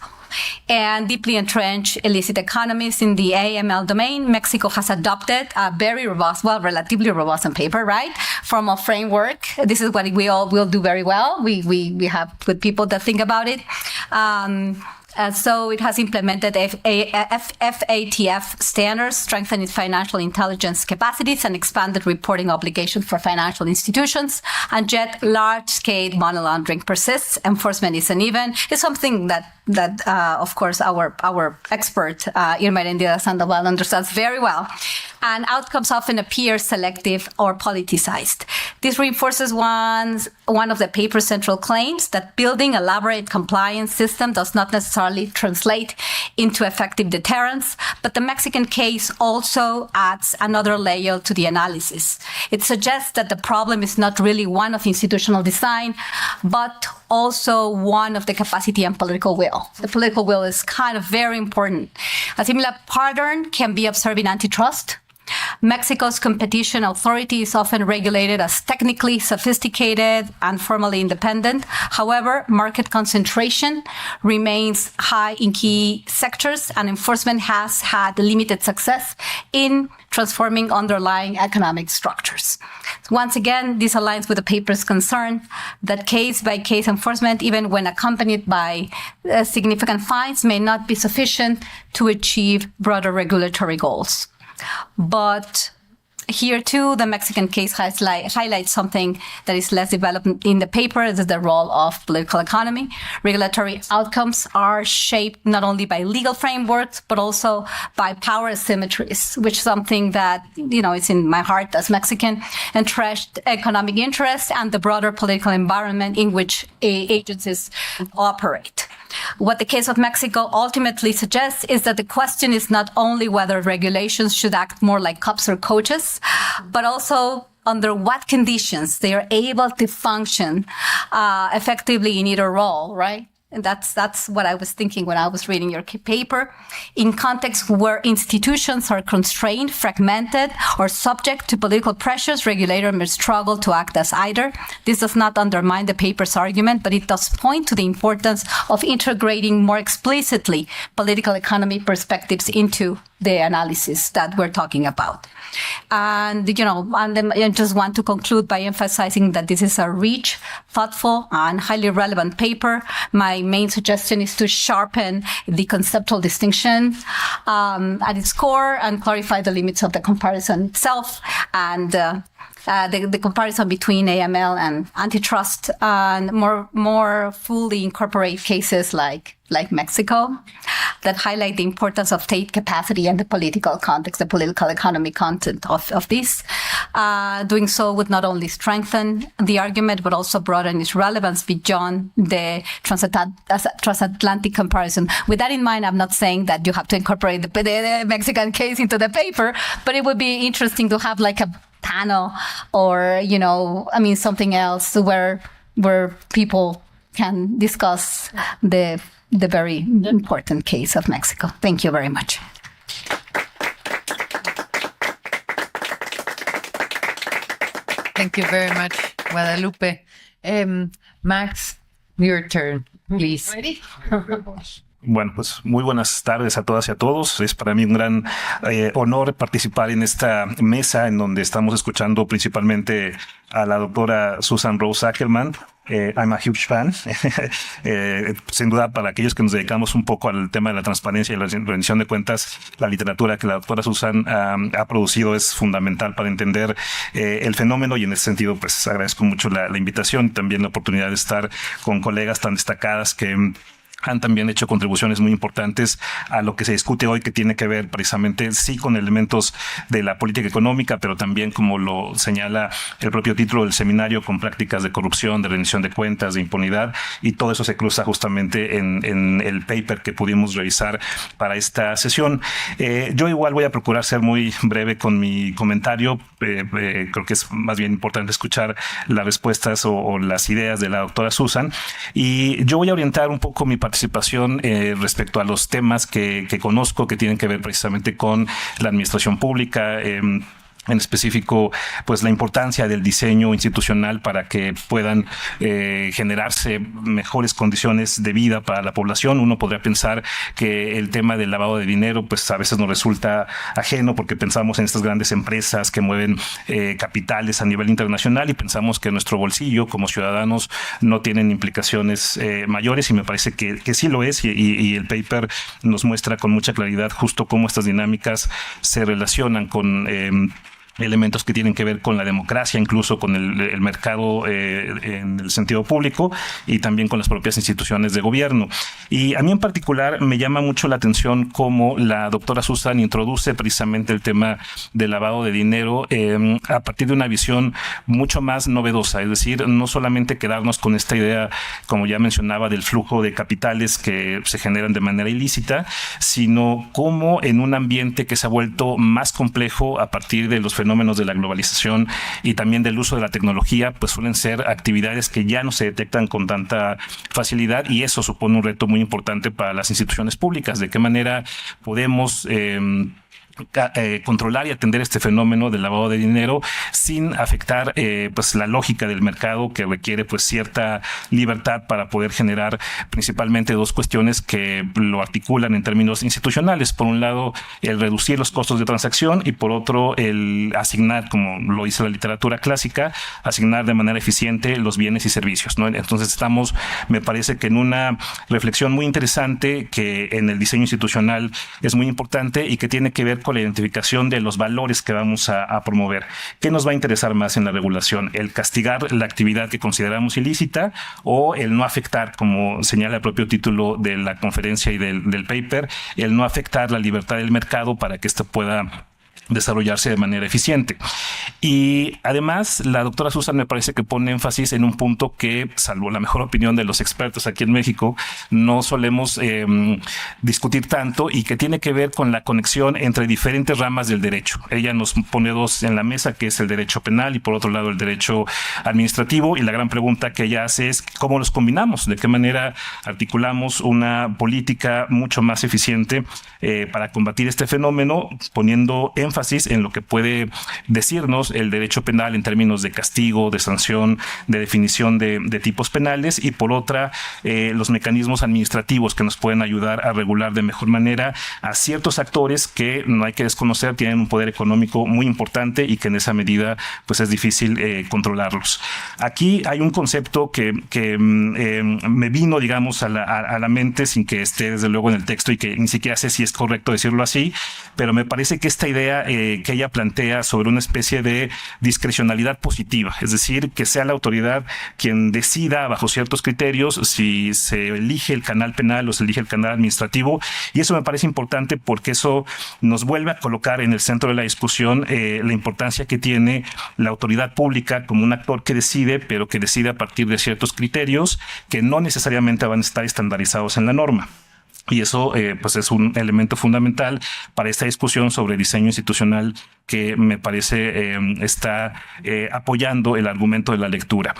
and deeply entrenched illicit economies in the AML domain. Mexico has adopted a very robust, relatively robust on paper, right, formal framework. This is what we all will do very well. We have good people that think about it. So it has implemented FATF standards, strengthened its financial intelligence capacities, and expanded reporting obligations for financial institutions. And yet, large-scale money laundering persists. Enforcement is uneven. It's something that of course, our expert, Irma Eréndira Sandoval, understands very well. And outcomes often appear selective or politicized. This reinforces one of the paper's central claims that building elaborate compliance system does not necessarily translate into effective deterrence, but the Mexican case also adds another layer to the analysis. It suggests that the problem is not really one of institutional design, but also one of the capacity and political will. The political will is kind of very important. A similar pattern can be observed in antitrust. Mexico's competition authority is often regulated as technically sophisticated and formally independent. However, market concentration remains high in key sectors, and enforcement has had limited success in transforming underlying economic structures. Once again, this aligns with the paper's concern that case-by-case enforcement, even when accompanied by significant fines, may not be sufficient to achieve broader regulatory goals. But here too, the Mexican case highlights something that is less developed in the paper. This is the role of political economy. Regulatory outcomes are shaped not only by legal frameworks, but also by power asymmetries, which is something that, is in my heart as Mexican, entrenched economic interest and the broader political environment in which agencies operate. What the case of Mexico ultimately suggests is that the question is not only whether regulations should act more like cops or coaches, but also under what conditions they are able to function effectively in either role, right? And that's what I was thinking when I was reading your paper. In contexts where institutions are constrained, fragmented, or subject to political pressures, regulators may struggle to act as either. This does not undermine the paper's argument, but it does point to the importance of integrating more explicitly political economy perspectives into the analysis that we're talking about. And, I just want to conclude by emphasizing that this is a rich, thoughtful, and highly relevant paper. My main suggestion is to sharpen the conceptual distinction at its core and clarify the limits of the comparison itself and the comparison between AML and antitrust, and more fully incorporate cases like Mexico that highlight the importance of state capacity and the political context, the political economy content of this. Doing so would not only strengthen the argument, but also broaden its relevance beyond the transatlantic comparison. With that in mind, I'm not saying that you have to incorporate the Mexican case into the paper, but it would be interesting to have like a panel or, something else where people can discuss the very important case of Mexico. Thank you very much. Thank you very much, Guadalupe. Max, your turn, please. Ready? Bueno, pues muy buenas tardes a todas y a todos. Es para mí un gran honor participar en esta mesa en donde estamos escuchando principalmente a la doctora Susan Rose-Ackerman. I'm a huge fan. Sin duda, para aquellos que nos dedicamos un poco al tema de la transparencia y la rendición de cuentas, la literatura que la doctora Susan ha producido es fundamental para entender el fenómeno, y en ese sentido pues agradezco mucho la invitación y también la oportunidad de estar con colegas tan destacadas que han también hecho contribuciones muy importantes a lo que se discute hoy, que tiene que ver precisamente sí con elementos de la política económica, pero también, como lo señala el propio título del seminario, con prácticas de corrupción, de rendición de cuentas, de impunidad, y todo eso se cruza justamente en el paper que pudimos revisar para esta sesión. Yo igual voy a procurar ser muy breve con mi comentario. Creo que es más bien importante escuchar las respuestas o las ideas de la doctora Susan, y yo voy a orientar un poco mi participación respecto a los temas que conozco, que tienen que ver precisamente con la administración pública, en específico, pues la importancia del diseño institucional para que puedan generarse mejores condiciones de vida para la población. Uno podría pensar que el tema del lavado de dinero, pues a veces nos resulta ajeno porque pensamos en estas grandes empresas que mueven capitales a nivel internacional y pensamos que nuestro bolsillo como ciudadanos no tienen implicaciones mayores, y me parece que sí lo es, y el paper nos muestra con mucha claridad justo cómo estas dinámicas se relacionan con elementos que tienen que ver con la democracia, incluso con el mercado en el sentido público, y también con las propias instituciones de gobierno. Y a mí en particular me llama mucho la atención cómo la doctora Susan introduce precisamente el tema del lavado de dinero a partir de una visión mucho más novedosa, es decir, no solamente quedarnos con esta idea, como ya mencionaba, del flujo de capitales que se generan de manera ilícita, sino cómo en un ambiente que se ha vuelto más complejo a partir de los fenómenos de la globalización y también del uso de la tecnología, pues suelen ser actividades que ya no se detectan con tanta facilidad, y eso supone un reto muy importante para las instituciones públicas. ¿De qué manera podemos controlar y atender este fenómeno del lavado de dinero sin afectar pues la lógica del mercado, que requiere pues cierta libertad para poder generar principalmente dos cuestiones que lo articulan en términos institucionales? Por un lado, el reducir los costos de transacción, y por otro, el asignar, como lo dice la literatura clásica, asignar de manera eficiente los bienes y servicios, ¿no? Entonces estamos, me parece que en una reflexión muy interesante que en el diseño institucional es muy importante y que tiene que ver con la identificación de los valores que vamos a promover. ¿Qué nos va a interesar más en la regulación? ¿El castigar la actividad que consideramos ilícita o el no afectar, como señala el propio título de la conferencia y del paper, el no afectar la libertad del mercado para que esto pueda desarrollarse de manera eficiente? Y además, la doctora Susan me parece que pone énfasis en un punto que, salvo la mejor opinión de los expertos aquí en México, no solemos discutir tanto, y que tiene que ver con la conexión entre diferentes ramas del derecho. Ella nos pone dos en la mesa, que es el derecho penal y por otro lado el derecho administrativo, y la gran pregunta que ella hace es cómo los combinamos, de qué manera articulamos una política mucho más eficiente para combatir este fenómeno, poniendo énfasis en lo que puede decirnos el derecho penal en términos de castigo, de sanción, de definición de tipos penales, y por otra los mecanismos administrativos que nos pueden ayudar a regular de mejor manera a ciertos actores que, no hay que desconocer, tienen un poder económico muy importante y que en esa medida pues es difícil controlarlos. Aquí hay un concepto que me vino, digamos, a la mente sin que esté desde luego en el texto y que ni siquiera sé si es correcto decirlo así, pero me parece que esta idea que ella plantea sobre una especie de discrecionalidad positiva, es decir, que sea la autoridad quien decida bajo ciertos criterios si se elige el canal penal o se elige el canal administrativo, y eso me parece importante porque eso nos vuelve a colocar en el centro de la discusión la importancia que tiene la autoridad pública como un actor que decide, pero que decide a partir de ciertos criterios que no necesariamente van a estar estandarizados en la norma. Y eso pues es un elemento fundamental para esta discusión sobre diseño institucional que me parece está apoyando el argumento de la lectura.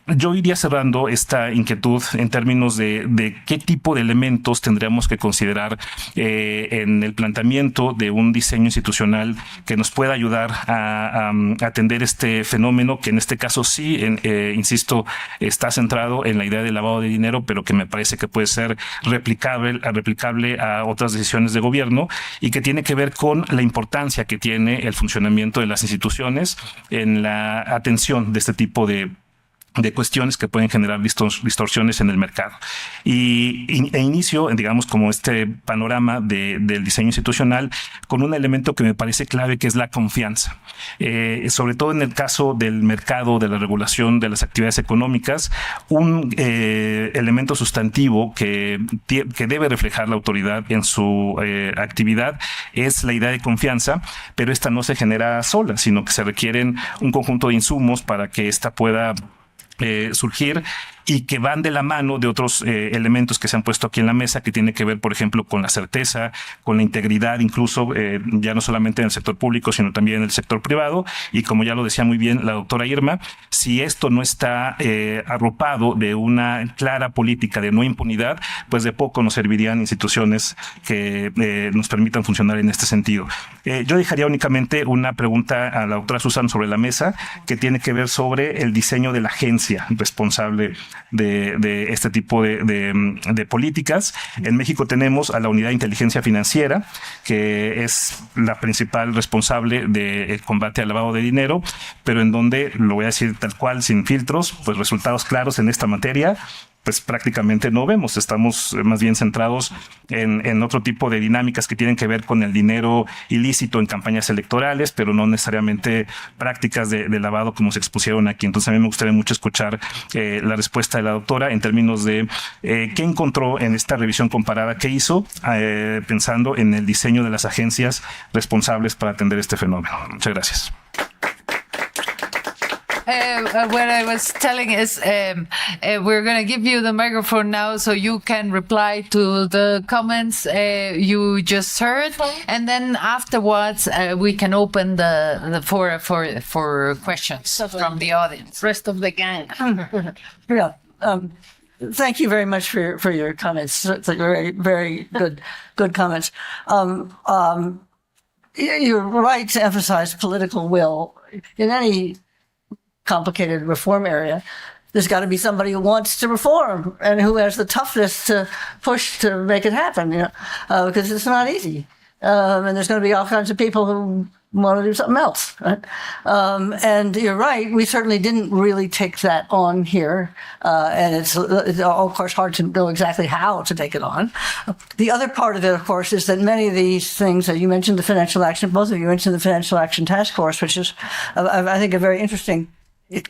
Yo iría cerrando esta inquietud en términos de qué tipo de elementos tendríamos que considerar en el planteamiento de un diseño institucional que nos pueda ayudar a atender este fenómeno, que en este caso sí, insisto, está centrado en la idea del lavado de dinero, pero que me parece que puede ser replicable a otras decisiones de gobierno, y que tiene que ver con la importancia que tiene el funcionamiento de las instituciones en la atención de este tipo de cuestiones que pueden generar distorsiones en el mercado. E inicio, digamos, como este panorama del diseño institucional con un elemento que me parece clave, que es la confianza. Sobre todo en el caso del mercado, de la regulación de las actividades económicas, un elemento sustantivo que debe reflejar la autoridad en su actividad es la idea de confianza, pero esta no se genera sola, sino que se requieren un conjunto de insumos para que esta pueda surgir, y que van de la mano de otros elementos que se han puesto aquí en la mesa, que tiene que ver, por ejemplo, con la certeza, con la integridad, incluso ya no solamente en el sector público, sino también en el sector privado. Y como ya lo decía muy bien la doctora Irma, si esto no está arropado de una clara política de no impunidad, pues de poco nos servirían instituciones que nos permitan funcionar en este sentido. Yo dejaría únicamente una pregunta a la doctora Susan sobre la mesa, que tiene que ver sobre el diseño de la agencia responsable de este tipo de políticas. En México tenemos a la Unidad de Inteligencia Financiera, que es la principal responsable del combate al lavado de dinero, pero en donde, lo voy a decir tal cual, sin filtros, pues resultados claros en esta materia pues prácticamente no vemos. Estamos más bien centrados en otro tipo de dinámicas que tienen que ver con el dinero ilícito en campañas electorales, pero no necesariamente prácticas de lavado como se expusieron aquí. Entonces a mí me gustaría mucho escuchar la respuesta de la doctora en términos de qué encontró en esta revisión comparada que hizo, pensando en el diseño de las agencias responsables para atender este fenómeno. Muchas gracias. What I was telling is we're going to give you the microphone now so you can reply to the comments you just heard, and then afterwards we can open the for questions from the audience. Rest of the gang. Yeah. Thank you very much for your comments. It's very, very good comments. You're right to emphasize political will in any complicated reform area. There's got to be somebody who wants to reform and who has the toughness to push to make it happen, because it's not easy. And there's going to be all kinds of people who want to do something else, right? And you're right, we certainly didn't really take that on here. And it's, of course, hard to know exactly how to take it on. The other part of it, of course, is that many of these things that you mentioned, the Financial Action, both of you mentioned the Financial Action Task Force, which is, I think, a very interesting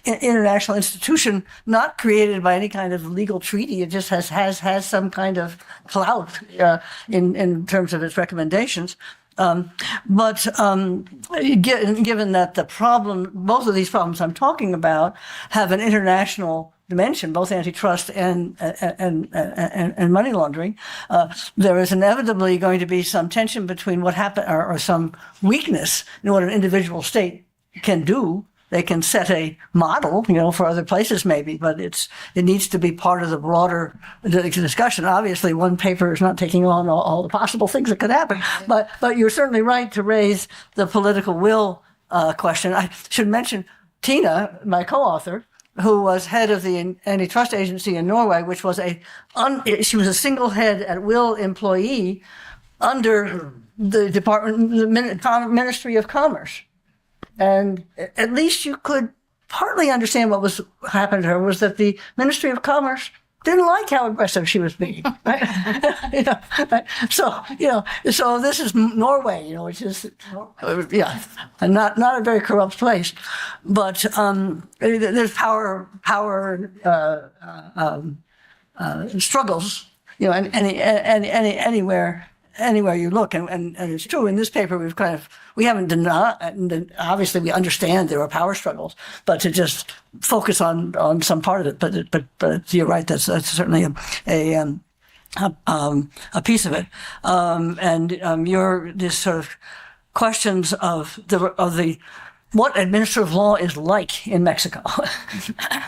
international institution, not created by any kind of legal treaty. It just has some kind of clout in terms of its recommendations. But given that the problem, both of these problems I'm talking about have an international dimension, both antitrust and money laundering, there is inevitably going to be some tension between what happened or some weakness in what an individual state can do. They can set a model, for other places maybe, but it needs to be part of the broader discussion. Obviously, one paper is not taking on all the possible things that could happen, but you're certainly right to raise the political will question. I should mention Tina, my co-author, who was head of the antitrust agency in Norway, which was she was a single head at will employee under the Ministry of Commerce. And at least you could partly understand what was happening to her was that the Ministry of Commerce didn't like how aggressive she was being. Right? Right? So this is Norway, which is, not a very corrupt place, but there's power struggles, anywhere you look, and it's true. In this paper, we haven't denied. Obviously, we understand there are power struggles, but to just focus on some part of it. But you're right. That's certainly a piece of it. Your this sort of questions of the what administrative law is like in Mexico.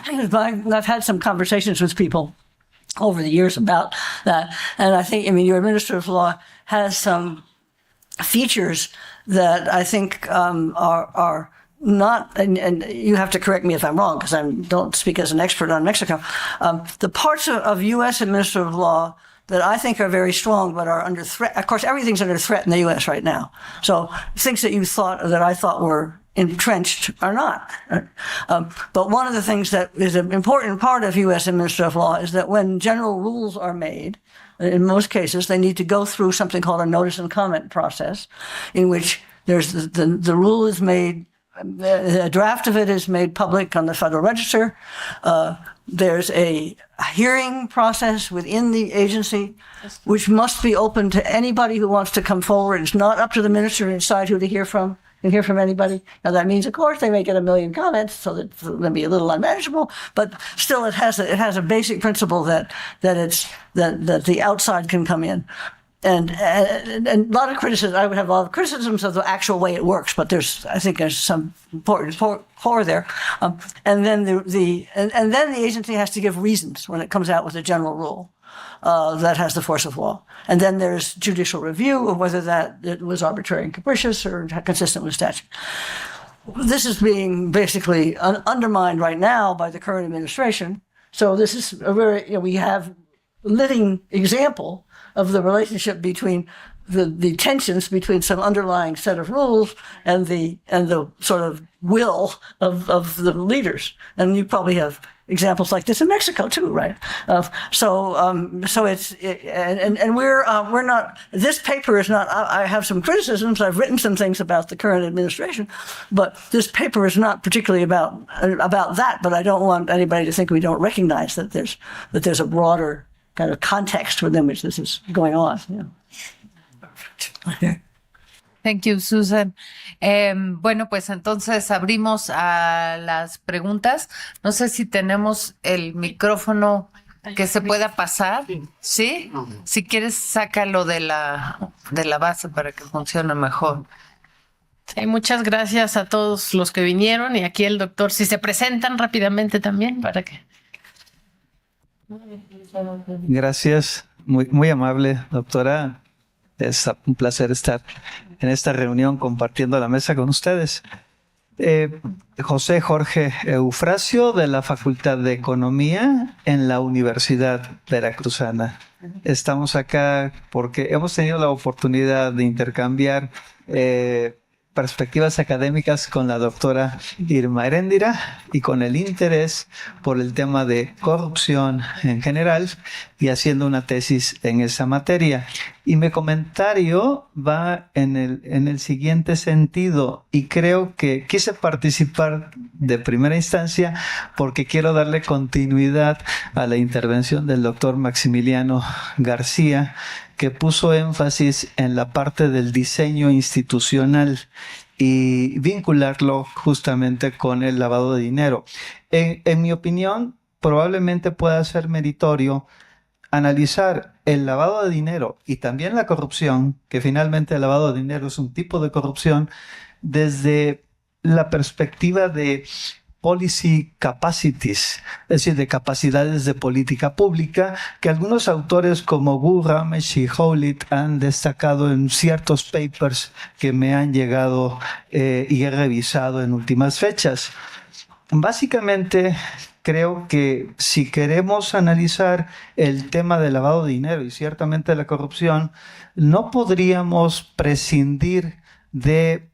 I've had some conversations with people over the years about that. And I think, your administrative law has some features that I think are not, and you have to correct me if I'm wrong, because I don't speak as an expert on Mexico. The parts of U.S. administrative law that I think are very strong but are under threat. Of course, everything's under threat in the U.S. right now. So things that I thought were entrenched are not. But one of the things that is an important part of U.S. administrative law is that when general rules are made, in most cases, they need to go through something called a notice and comment process, in which there's the rule is made, a draft of it is made public on the Federal Register. There's a hearing process within the agency, which must be open to anybody who wants to come forward. It's not up to the minister to decide who to hear from. You hear from anybody. Now that means, of course, they may get 1 million comments, so that it's going to be a little unmanageable. But still, it has a basic principle that the outside can come in, and a lot of criticism. I would have a lot of criticisms of the actual way it works, but I think there's some important core there. And then the agency has to give reasons when it comes out with a general rule. That has the force of law. And then there's judicial review of whether it was arbitrary and capricious or consistent with statute. This is being basically undermined right now by the current administration. So this is we have a living example of the relationship between the tensions between some underlying set of rules and the sort of will of the leaders. And you probably have examples like this in Mexico too, right? So it's and we're not. This paper is not. I have some criticisms. I've written some things about the current administration, but this paper is not particularly about that. But I don't want anybody to think we don't recognize that there's a broader kind of context within which this is going on. Yeah. Thank you, Susan. Bueno, pues entonces abrimos a las preguntas. No sé si tenemos el micrófono que se pueda pasar. ¿Sí? Si quieres, sácalo de la base para que funcione mejor. Sí, muchas gracias a todos los que vinieron y aquí el doctor, si se presentan rápidamente también para que... Gracias, muy amable, doctora. Es un placer estar en esta reunión compartiendo la mesa con ustedes. José Jorge Eufrasio, de la Facultad de Economía en la Universidad Veracruzana. Estamos acá porque hemos tenido la oportunidad de intercambiar perspectivas académicas con la doctora Irma Eréndira y con el interés por el tema de corrupción en general y haciendo una tesis en esa materia. Y mi comentario va en el siguiente sentido, y creo que quise participar de primera instancia porque quiero darle continuidad a la intervención del doctor Maximiliano García, que puso énfasis en la parte del diseño institucional y vincularlo justamente con el lavado de dinero. En mi opinión, probablemente pueda ser meritorio analizar el lavado de dinero y también la corrupción, que finalmente el lavado de dinero es un tipo de corrupción, desde la perspectiva de policy capacities, es decir, de capacidades de política pública, que algunos autores como Wu, Ramesh y Howlett han destacado en ciertos papers que me han llegado y he revisado en últimas fechas. Básicamente, creo que si queremos analizar el tema del lavado de dinero y ciertamente la corrupción, no podríamos prescindir de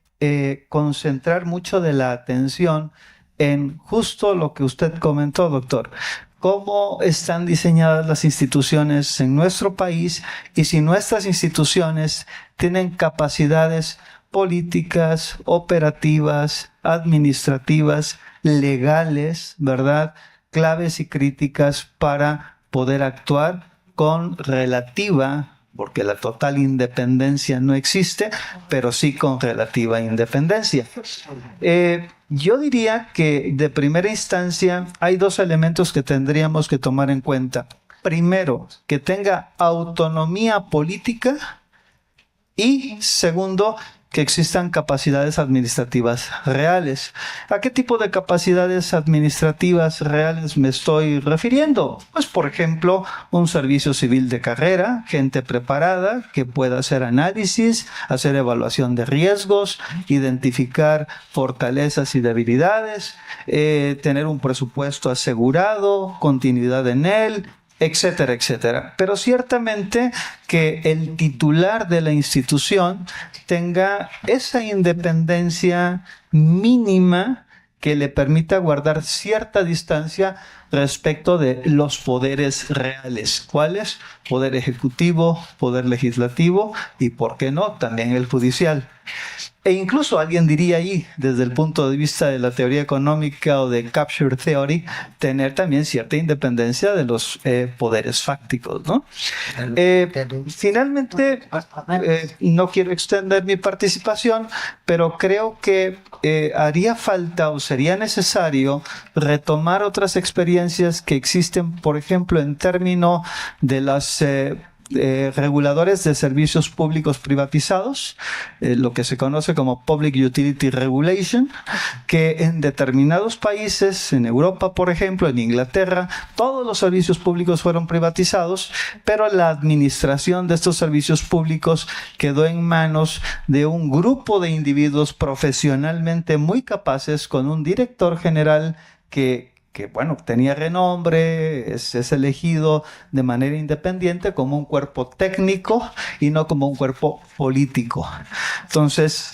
concentrar mucho de la atención en justo lo que usted comentó, doctor. Cómo están diseñadas las instituciones en nuestro país y si nuestras instituciones tienen capacidades políticas, operativas, administrativas, legales, ¿verdad? Claves y críticas para poder actuar con relativa, porque la total independencia no existe, pero sí con relativa independencia. Yo diría que de primera instancia hay dos elementos que tendríamos que tomar en cuenta. Primero, que tenga autonomía política y segundo, que existan capacidades administrativas reales. ¿A qué tipo de capacidades administrativas reales me estoy refiriendo? Pues, por ejemplo, un servicio civil de carrera, gente preparada que pueda hacer análisis, hacer evaluación de riesgos, identificar fortalezas y debilidades, tener un presupuesto asegurado, continuidad en él, etcétera, etcétera. Pero ciertamente que el titular de la institución tenga esa independencia mínima que le permita guardar cierta distancia respecto de los poderes reales. ¿Cuáles? Poder ejecutivo, poder legislativo y, ¿por qué no?, también el judicial. E incluso alguien diría ahí, desde el punto de vista de la teoría económica o de capture theory, tener también cierta independencia de los poderes fácticos, ¿no? Finalmente, no quiero extender mi participación, pero creo que haría falta o sería necesario retomar otras experiencias que existen, por ejemplo, en términos de las reguladores de servicios públicos privatizados, lo que se conoce como Public Utility Regulation, que en determinados países, en Europa, por ejemplo, en Inglaterra, todos los servicios públicos fueron privatizados, pero la administración de estos servicios públicos quedó en manos de un grupo de individuos profesionalmente muy capaces, con un director general que bueno, tenía renombre, es elegido de manera independiente como un cuerpo técnico y no como un cuerpo político. Entonces,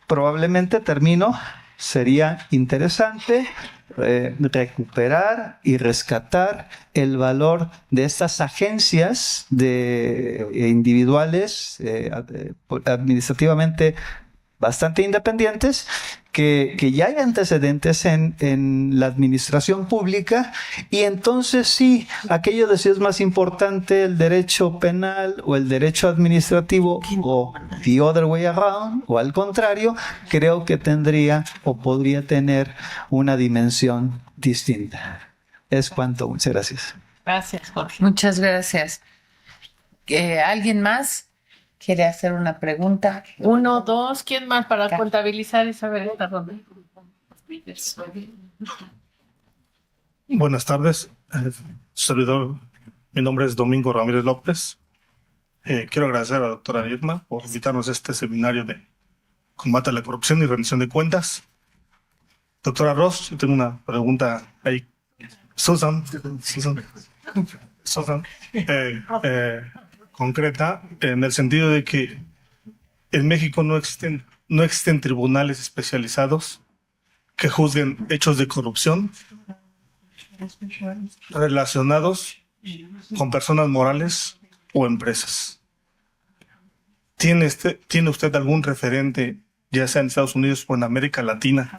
probablemente sería interesante recuperar y rescatar el valor de estas agencias individuales administrativamente bastante independientes, que ya hay antecedentes en la administración pública, y entonces sí, aquello de si es más importante el derecho penal o el derecho administrativo o the other way around, o al contrario, creo que tendría o podría tener una dimensión distinta. Es cuanto. Muchas gracias. Gracias, Jorge. Muchas gracias. ¿Alguien más quiere hacer una pregunta? 1, 2, ¿quién más para contabilizar y saber esta ronda? Buenas tardes, servidor. Mi nombre es Domingo Ramírez López. Quiero agradecer a la doctora Irma por invitarnos a este seminario de combate a la corrupción y rendición de cuentas. Doctora Ross, yo tengo una pregunta ahí. Susan, concreta, en el sentido de que En México no existen tribunales especializados que juzguen hechos de corrupción relacionados con personas morales o empresas. ¿Tiene usted algún referente, ya sea en Estados Unidos o en América Latina,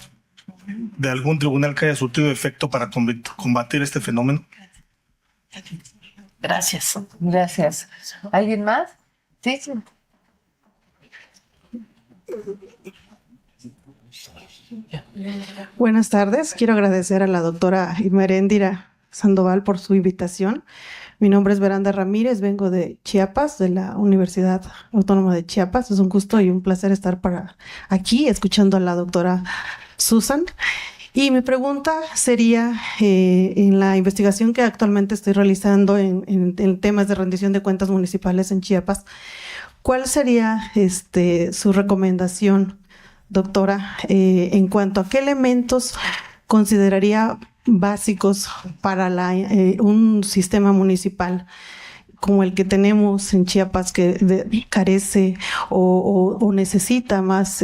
de algún tribunal que haya surtido efecto para combatir este fenómeno? Gracias. Gracias. ¿Alguien más? Sí. Buenas tardes. Quiero agradecer a la doctora Eréndira Sandoval por su invitación. Mi nombre es Veranda Ramírez, vengo de Chiapas, de la Universidad Autónoma de Chiapas. Es un gusto y un placer estar aquí escuchando a la doctora Susan. Y mi pregunta sería, en la investigación que actualmente estoy realizando en temas de rendición de cuentas municipales en Chiapas, ¿cuál sería su recomendación, doctora, en cuanto a qué elementos consideraría básicos para un sistema municipal como el que tenemos en Chiapas, que carece o necesita más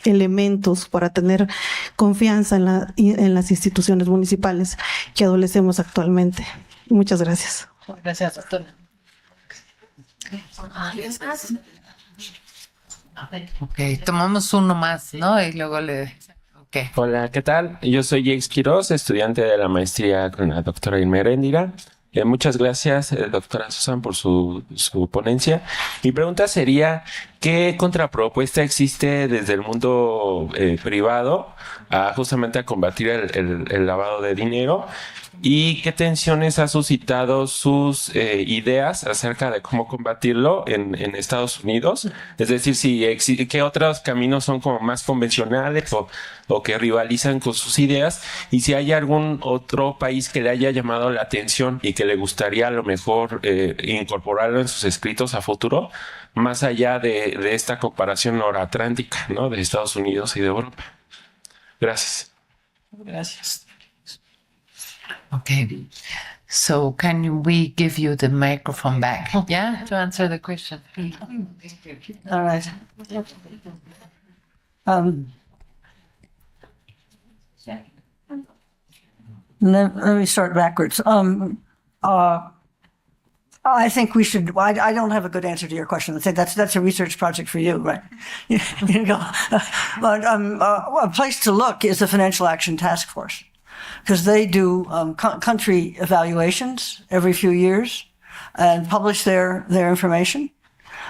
elementos para tener confianza en las instituciones municipales que adolecemos actualmente? Muchas gracias. Gracias, doctora. Ok, tomamos uno más, ¿no? Y luego Okay. Hola, ¿qué tal? Yo soy Yale Quiroz, estudiante de la maestría con la doctora Irma Eréndira. Muchas gracias, doctora Susan, por su ponencia. Mi pregunta sería, ¿qué contrapropuesta existe desde el mundo privado justamente a combatir el lavado de dinero? ¿Y qué tensiones ha suscitado sus ideas acerca de cómo combatirlo en Estados Unidos? Es decir, ¿qué otros caminos son como más convencionales o que rivalizan con sus ideas? Y si hay algún otro país que le haya llamado la atención y que le gustaría a lo mejor incorporarlo en sus escritos a futuro, más allá de esta comparación noratlántica, ¿no? De Estados Unidos y de Europa. Gracias. Gracias. Okay, so can we give you the microphone back, yeah, to answer the question? All right. Let me start backwards. I think we should. I don't have a good answer to your question. I think that's a research project for you, right? You go. But a place to look is the Financial Action Task Force, because they do country evaluations every few years and publish their information.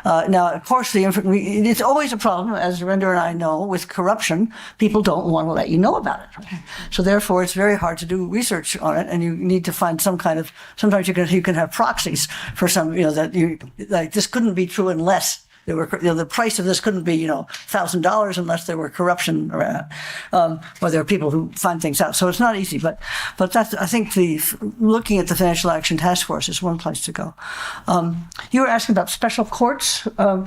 Now, of course, it's always a problem, as Eréndira and I know, with corruption. People don't want to let you know about it. Right? So therefore, it's very hard to do research on it, and you need to find some kind of, sometimes you can have proxies for some, like this couldn't be true unless there were, the price of this couldn't be, $1,000 unless there were corruption around, or there are people who find things out. So it's not easy, but that's, I think looking at the Financial Action Task Force is one place to go. You were asking about special courts. The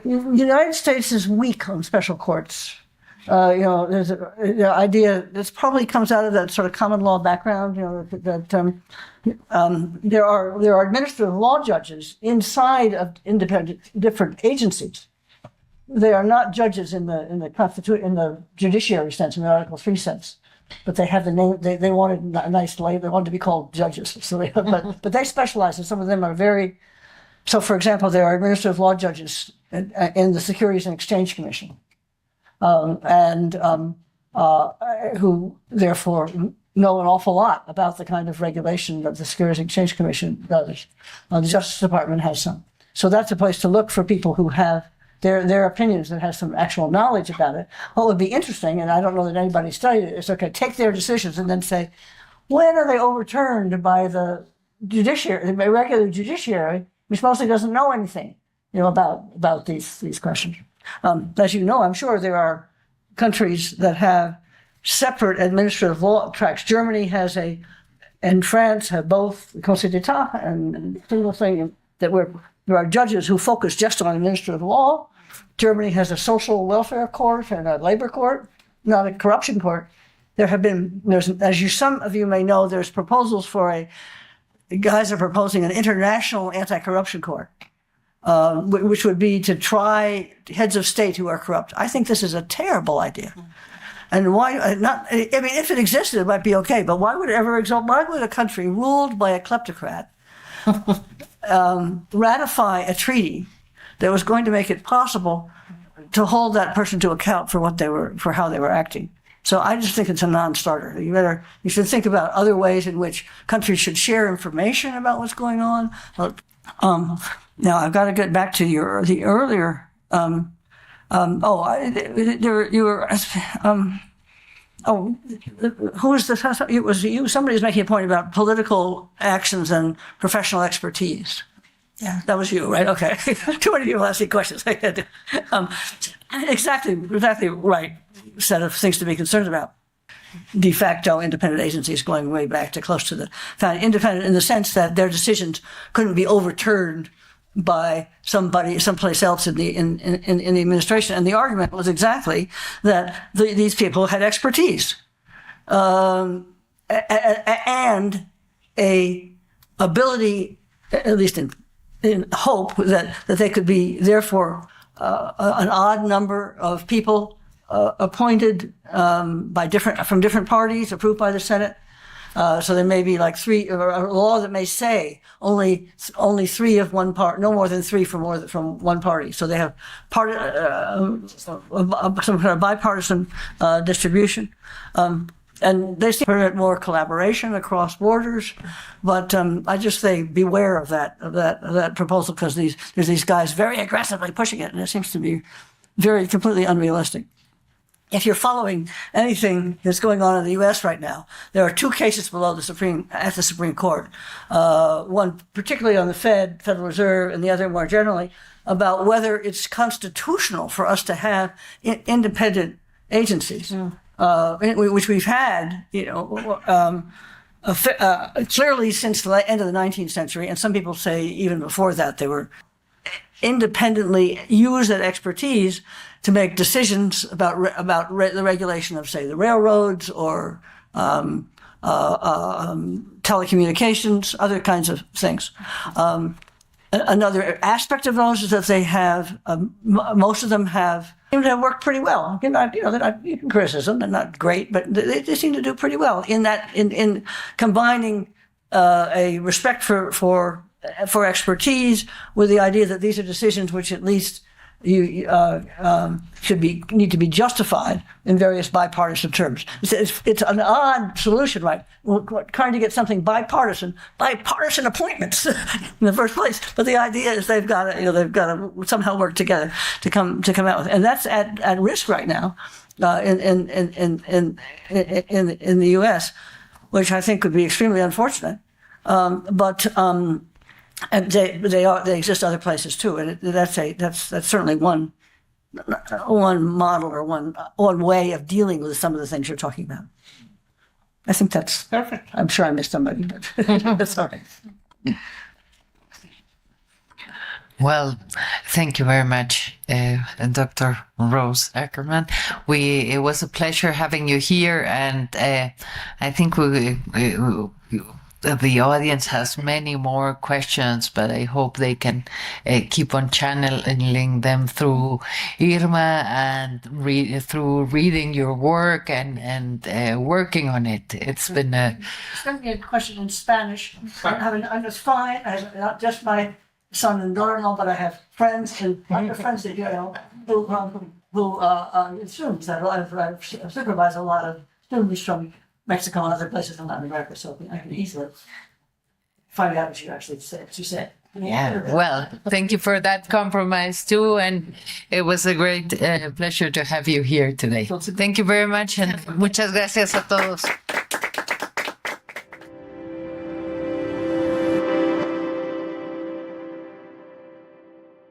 United States is weak on special courts. There's the idea this probably comes out of that sort of common law background. That there are administrative law judges inside of different agencies. They are not judges in the judiciary sense, in the Article 3 sense, but they have the name. They wanted a nice label. They wanted to be called judges. So, but they specialize, and some of them are very. So, for example, there are administrative law judges in the Securities and Exchange Commission. Who therefore know an awful lot about the kind of regulation that the Securities and Exchange Commission does. The Justice Department has some. So that's a place to look for people who have their opinions and have some actual knowledge about it. What would be interesting, and I don't know that anybody studied it, is take their decisions and then say, when are they overturned by the judiciary, the regular judiciary, which mostly doesn't know anything, about these questions. As you know, I'm sure there are countries that have separate administrative law tracks. Germany has and France have both the Conseil d'État and single thing that there are judges who focus just on administrative law. Germany has a social welfare court and a labor court, not a corruption court. Some of you may know, there's proposals for guys are proposing an international anti-corruption court. which would be to try heads of state who are corrupt. I think this is a terrible idea. And why not? I mean, if it existed, it might be okay. But why would it ever exist? Why would a country ruled by a kleptocrat ratify a treaty that was going to make it possible to hold that person to account for for how they were acting? So I just think it's a non-starter. You should think about other ways in which countries should share information about what's going on. Now I've got to get back to the earlier. Who was this? It was you. Somebody was making a point about political actions and professional expertise. Yeah, that was you, right? Okay. Too many people asking questions. Exactly right set of things to be concerned about. De facto independent agencies going way back to close to the independent in the sense that their decisions couldn't be overturned by somebody someplace else in the administration. And the argument was exactly that these people had expertise and a ability, at least in hope, that they could be therefore an odd number of people appointed from different parties, approved by the Senate. So there may be like three, or a law that may say only three of one part, no more than three from one party. So they have some kind of bipartisan distribution. And they seem to permit more collaboration across borders, but I just say beware of that proposal, because there's these guys very aggressively pushing it, and it seems to be completely unrealistic. If you're following anything that's going on in the U.S. right now, there are two cases at the Supreme Court. One particularly on the Federal Reserve, and the other more generally about whether it's constitutional for us to have independent agencies. Which we've had, clearly since the end of the 19th century, and some people say even before that they were independently use that expertise to make decisions about the regulation of, say, the railroads or telecommunications, other kinds of things. Another aspect of those is that they have, most of them seem to have worked pretty well. They're not criticism, they're not great, but they seem to do pretty well in combining a respect for expertise with the idea that these are decisions which at least need to be justified in various bipartisan terms. It's an odd solution, right? We're trying to get something bipartisan appointments in the first place. But the idea is they've got to somehow work together to come out with, and that's at risk right now in the U.S., which I think would be extremely unfortunate. And they exist other places too, and that's certainly one model or one way of dealing with some of the things you're talking about. I think that's perfect. I'm sure I missed somebody, but that's all right. Well, thank you very much, Dr. Rose-Ackerman. It was a pleasure having you here, and I think the audience has many more questions, but I hope they can keep on channeling them through Irma and through reading your work and working on it. It's been Send me a question in Spanish. I'm just fine. I have not just my son and daughter-in-law, but I have friends and other friends that who students. I've supervised a lot of students from Mexico and other places in Latin America, so I can easily find out what you actually said. Yeah, well, thank you for that compromise too, and it was a great pleasure to have you here today. Thank you very much, and muchas gracias a todos.